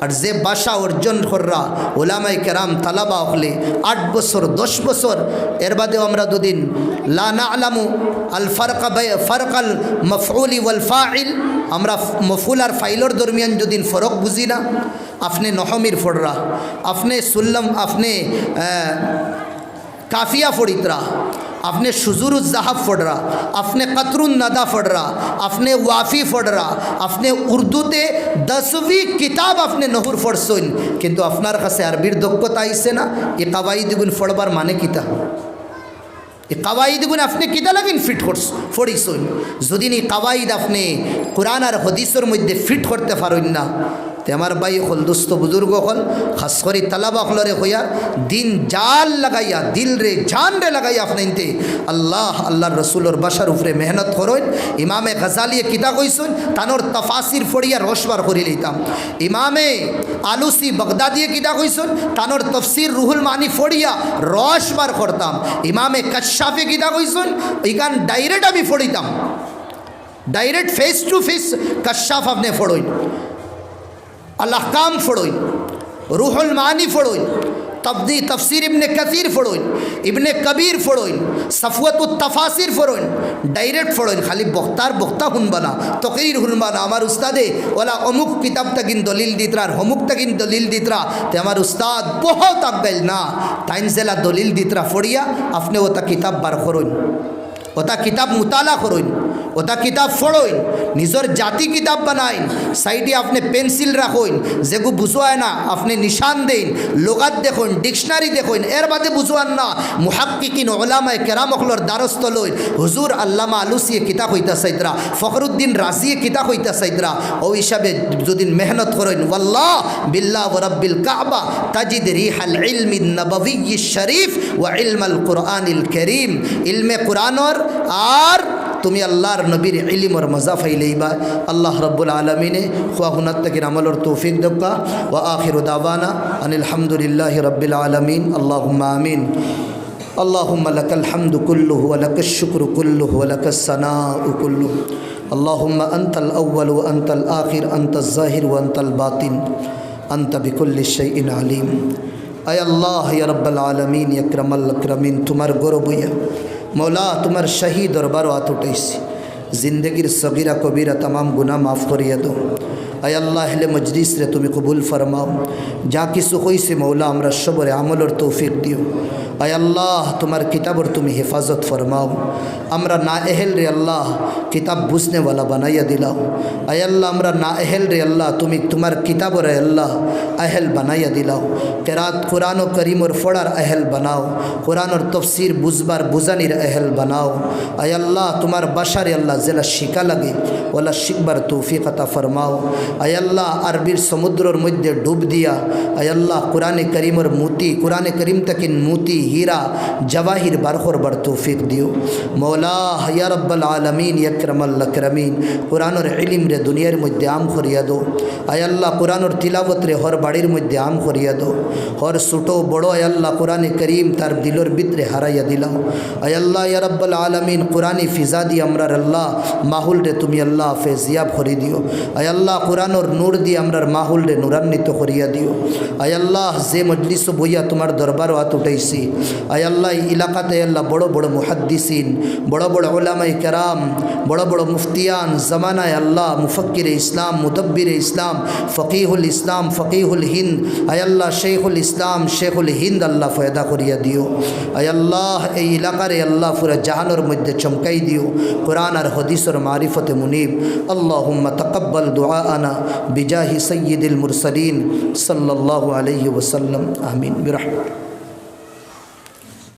আর যে ভাষা অর্জন কররা ওলামাই কেরাম তালাবা হলে 8 বছর 10 বছর, এর বাদেও আমরা দুদিন লা না'লামু আল ফারকাল মফউলি ওয়াল ফাইল, আমরা মফুল আর ফাইলর দরমিয়ান দুদিন ফরক বুঝি না। আপনি নহমির ফড়রা, আপনি সুল্লম, আপনি কাফিয়া ফড়িতরা, आपने शुजूरुज ज़हाब पढ़ रहा, आपने कतरुन नदा पढ़ रहा, आपने वाफ़ी पढ़ रहा, आपने उर्दू ते 10वीं किताब आपने नहुर पढ़सोन, किंतु আপনার কাছে আরবির দক্ষতা আইছে না। এই কাওয়াইদগুন পড়বার মানে কিতা? এই কাওয়াইদগুন আপনি কিতা লাগিন ফিট পড়িসোন। যদি এই কাওয়াইদ আপনি কোরআন আর হাদিসের মধ্যে ফিট করতে পারেন না, তে আমার ভাই হল দোস্ত বুজুর্গ হল খাস করে তালাবা হলরে হইয়া দিন জাল লাগাইয়া দিল রে জান রে লাগাইয়া আপনি আল্লাহর রসুলোর বাসার উপরে মেহনত করেন। ইমামে গাজালিয়ে কিতা কইসুন তানোর তফাসির ফড়িয়া রসবার করে লইতাম। ইমামে আলুসি বগদাদিয়ে কিতা কইসুন তানোর তফসির রুহুল মানি ফড়িয়া রসবার করতাম। ইমামে কাশাফে কিতা কইসুন ইকান ডাইরেক্ট আমি ফড়িতাম, ডাইরেক্ট ফেস টু ফেস কাশাফ আপনি ফড়ইন, আল আহকাম ফড়ইন, রুহুল মানি ফড়ইন, তফসির ইবনে কাসির ফড়ইন, ইবনে কবির ফড়ইন, সফওয়াতুত তাফাসির ফড়ইন, ডাইরেক্ট ফড়ইন। খালি বক্তা শুনবা না, তকরির শুনবা না। আমার উস্তাদে ওলা অমুক কিতাব তাকিন দলিল দিতরা আর অমুক তাকিন দলিল দিতরা, তে আমার উস্তাদ বহুত আগাইল না, তাইন জেলা দলিল দিতরা ফড়িয়া আপনি ওটা কিতাব বার করইন, ওটা কিতাব মুতালা করইন, ওটা কিতাব ফড়ইন, নিজের জাতি কিতাব বানাইন, সাইডে আপনি পেন্সিল রাখইন, যেগু বুঝোয় না আপনি নিশান দেন, লোগাত দেখুন, ডিকশনারি দেখুন, এর বাদে বুঝোয়ান না। মুহাক্কিকিন উলামায়ে কেরাম অখলর দ্বারস্থ লইন, হুজুর আল্লামা আলুসিয়ে কিতাব হইতা সাইদরা, ফখরুদ্দিন রাজিয়ে কিতাব হইতা সাইদরা, ও হিসাবে যদি মেহনত করেন ওয়াল্লাহ বিল্লাহ ওয়া রাব্বিল কাবা তাজিদ রিহাল ইলমিন নববিয়্যিশ শরীফ ওয়া ইলমাল কুরআনিল কারীম। ইলমে কুরআনর আর তুমি আল্লাহর নবীর ইলমর মজা ফাইলেইবা। আল্লাহ রব্বুল আলমিনে খুয়া হুনাত তাকির আমলর তৌফিক দক্কা। ওয়া আখিরু দাওয়ানা আনিল হামদুলিল্লাহি রাব্বিল আলামিন। আল্লাহুম্মা আমিন। আল্লাহুম্মা লাকাল হামদু কুল্লুহু ওয়া লাকাশ শুকরু কুল্লুহু ওয়া লাকাস সানাউ কুল্লুহু। আল্লাহুম্মা আনতাল আউয়াল ওয়া আনতাল আখির, আনতাজ যাহির ওয়া আনতাল বাতিন, আনতা বিকুল্লি শাইইন আলিম। আয় আল্লাহ ইয়া রাব্বাল আলামিন, ইয়া আকরামাল আকরামিন, তোমার গৌরব হইয়া मौला तुम्हार शही दरबारो हाथ उठाइसी, जिंदगीर सगीरा कबीरा तमाम गुनाह माफ़ करिए दो। आय अल्लाह अहले मजलिस रे तुम्हें कबूल फरमाओ, जा किसु कोई से मौला हमरा सबर আমল और तौफीक दियो। आय अल्लाह तुम्हार किताबर तुम्हें हिफाजत फरमाओ, আমরা না এহেল রে আল্লাহ কিতাব বুঝনে वाला বানাইয়া দিলাও। আয় আল্লাহ আমরা না এহেল রে আল্লাহ তুমি তোমার কিতাবর আল্লাহ আহেল বানাইয়া দিলাও। কেরাত কুরআন ও করিমর ফড়ার আহেল বানাও, কুরআনর তফসির বুঝবার বুঝানির আহেল বানাও। আয় আল্লাহ তোমার বাসারে আল্লাহ জেলা শিকা লাগে ওলা শিকবার তৌফিক আতা ফরমাও। আয় আল্লাহ আরবির সমুদ্রের মধ্যে ডুব দিয়া আয় আল্লাহ কুরআনে করিমর মুতি, কুরআনে করিম তাকিন মুতি হীরা জওয়াহির বার করবার তৌফিক দিও। মৌলা ইয়া রব্বাল আলামিন, ইয়া আকরামাল আকরামিন, কুরআনের ইলম রে দুনিয়ার মধ্যে আম করিয়া দো। আয় আল্লাহ কুরআনের তিলাওয়াত রে হর বাড়ির মধ্যে আম করিয়া দো। হর ছোটো বড় আয় আল্লাহ কুরআনে করিম তার দিলর ভিতরে হারাইয়া দিলাও। আয় আল্লাহ ইয়া রব্বাল আলামিন কুরআনি ফিজা দি আমরার আল্লাহ মাহুল রে তুমি আল্লাহ ফেজিয়াব করে দিও। আয় আল্লাহ কোরআনোর নূর দিয়ে আমরার মাহুল রে নূরান্বিত করিয়া দিও। আয় আল্লাহ যে মজলিস বইয়া তোমার দরবারও হাত উঠাইছি, আয় আল্লাহ এই এলাকাতে আল্লাহ বড় বড় মুহাদ্দিসিন, বড় বড় ওলামাই কেরাম, বড় বড় মুফতিয়ান জামানায় আল্লাহ, মুফক্কির ইসলাম, মুদব্বির ইসলাম, ফকিহুল ইসলাম, ফকিহুল হিন্দ, আয় আল্লাহ শেখুল ইসলাম, শেখুল হিন্দ আল্লাহ ফয়দা করিয়া দিও। আয় আল্লাহ এই এলাকারে আল্লাহ পুরা জাহানোর মধ্যে চমকাই দিও কোরআন আর হদিসর মারিফতে মুনিব। আল্লাহুম্মা তাকাব্বাল দুআআনা বিজাহি সাইয়্যিদিল মুরসালিন সাল্লাল্লাহু আলাইহি ওয়াসাল্লাম। আমিন বিরহমাতিক।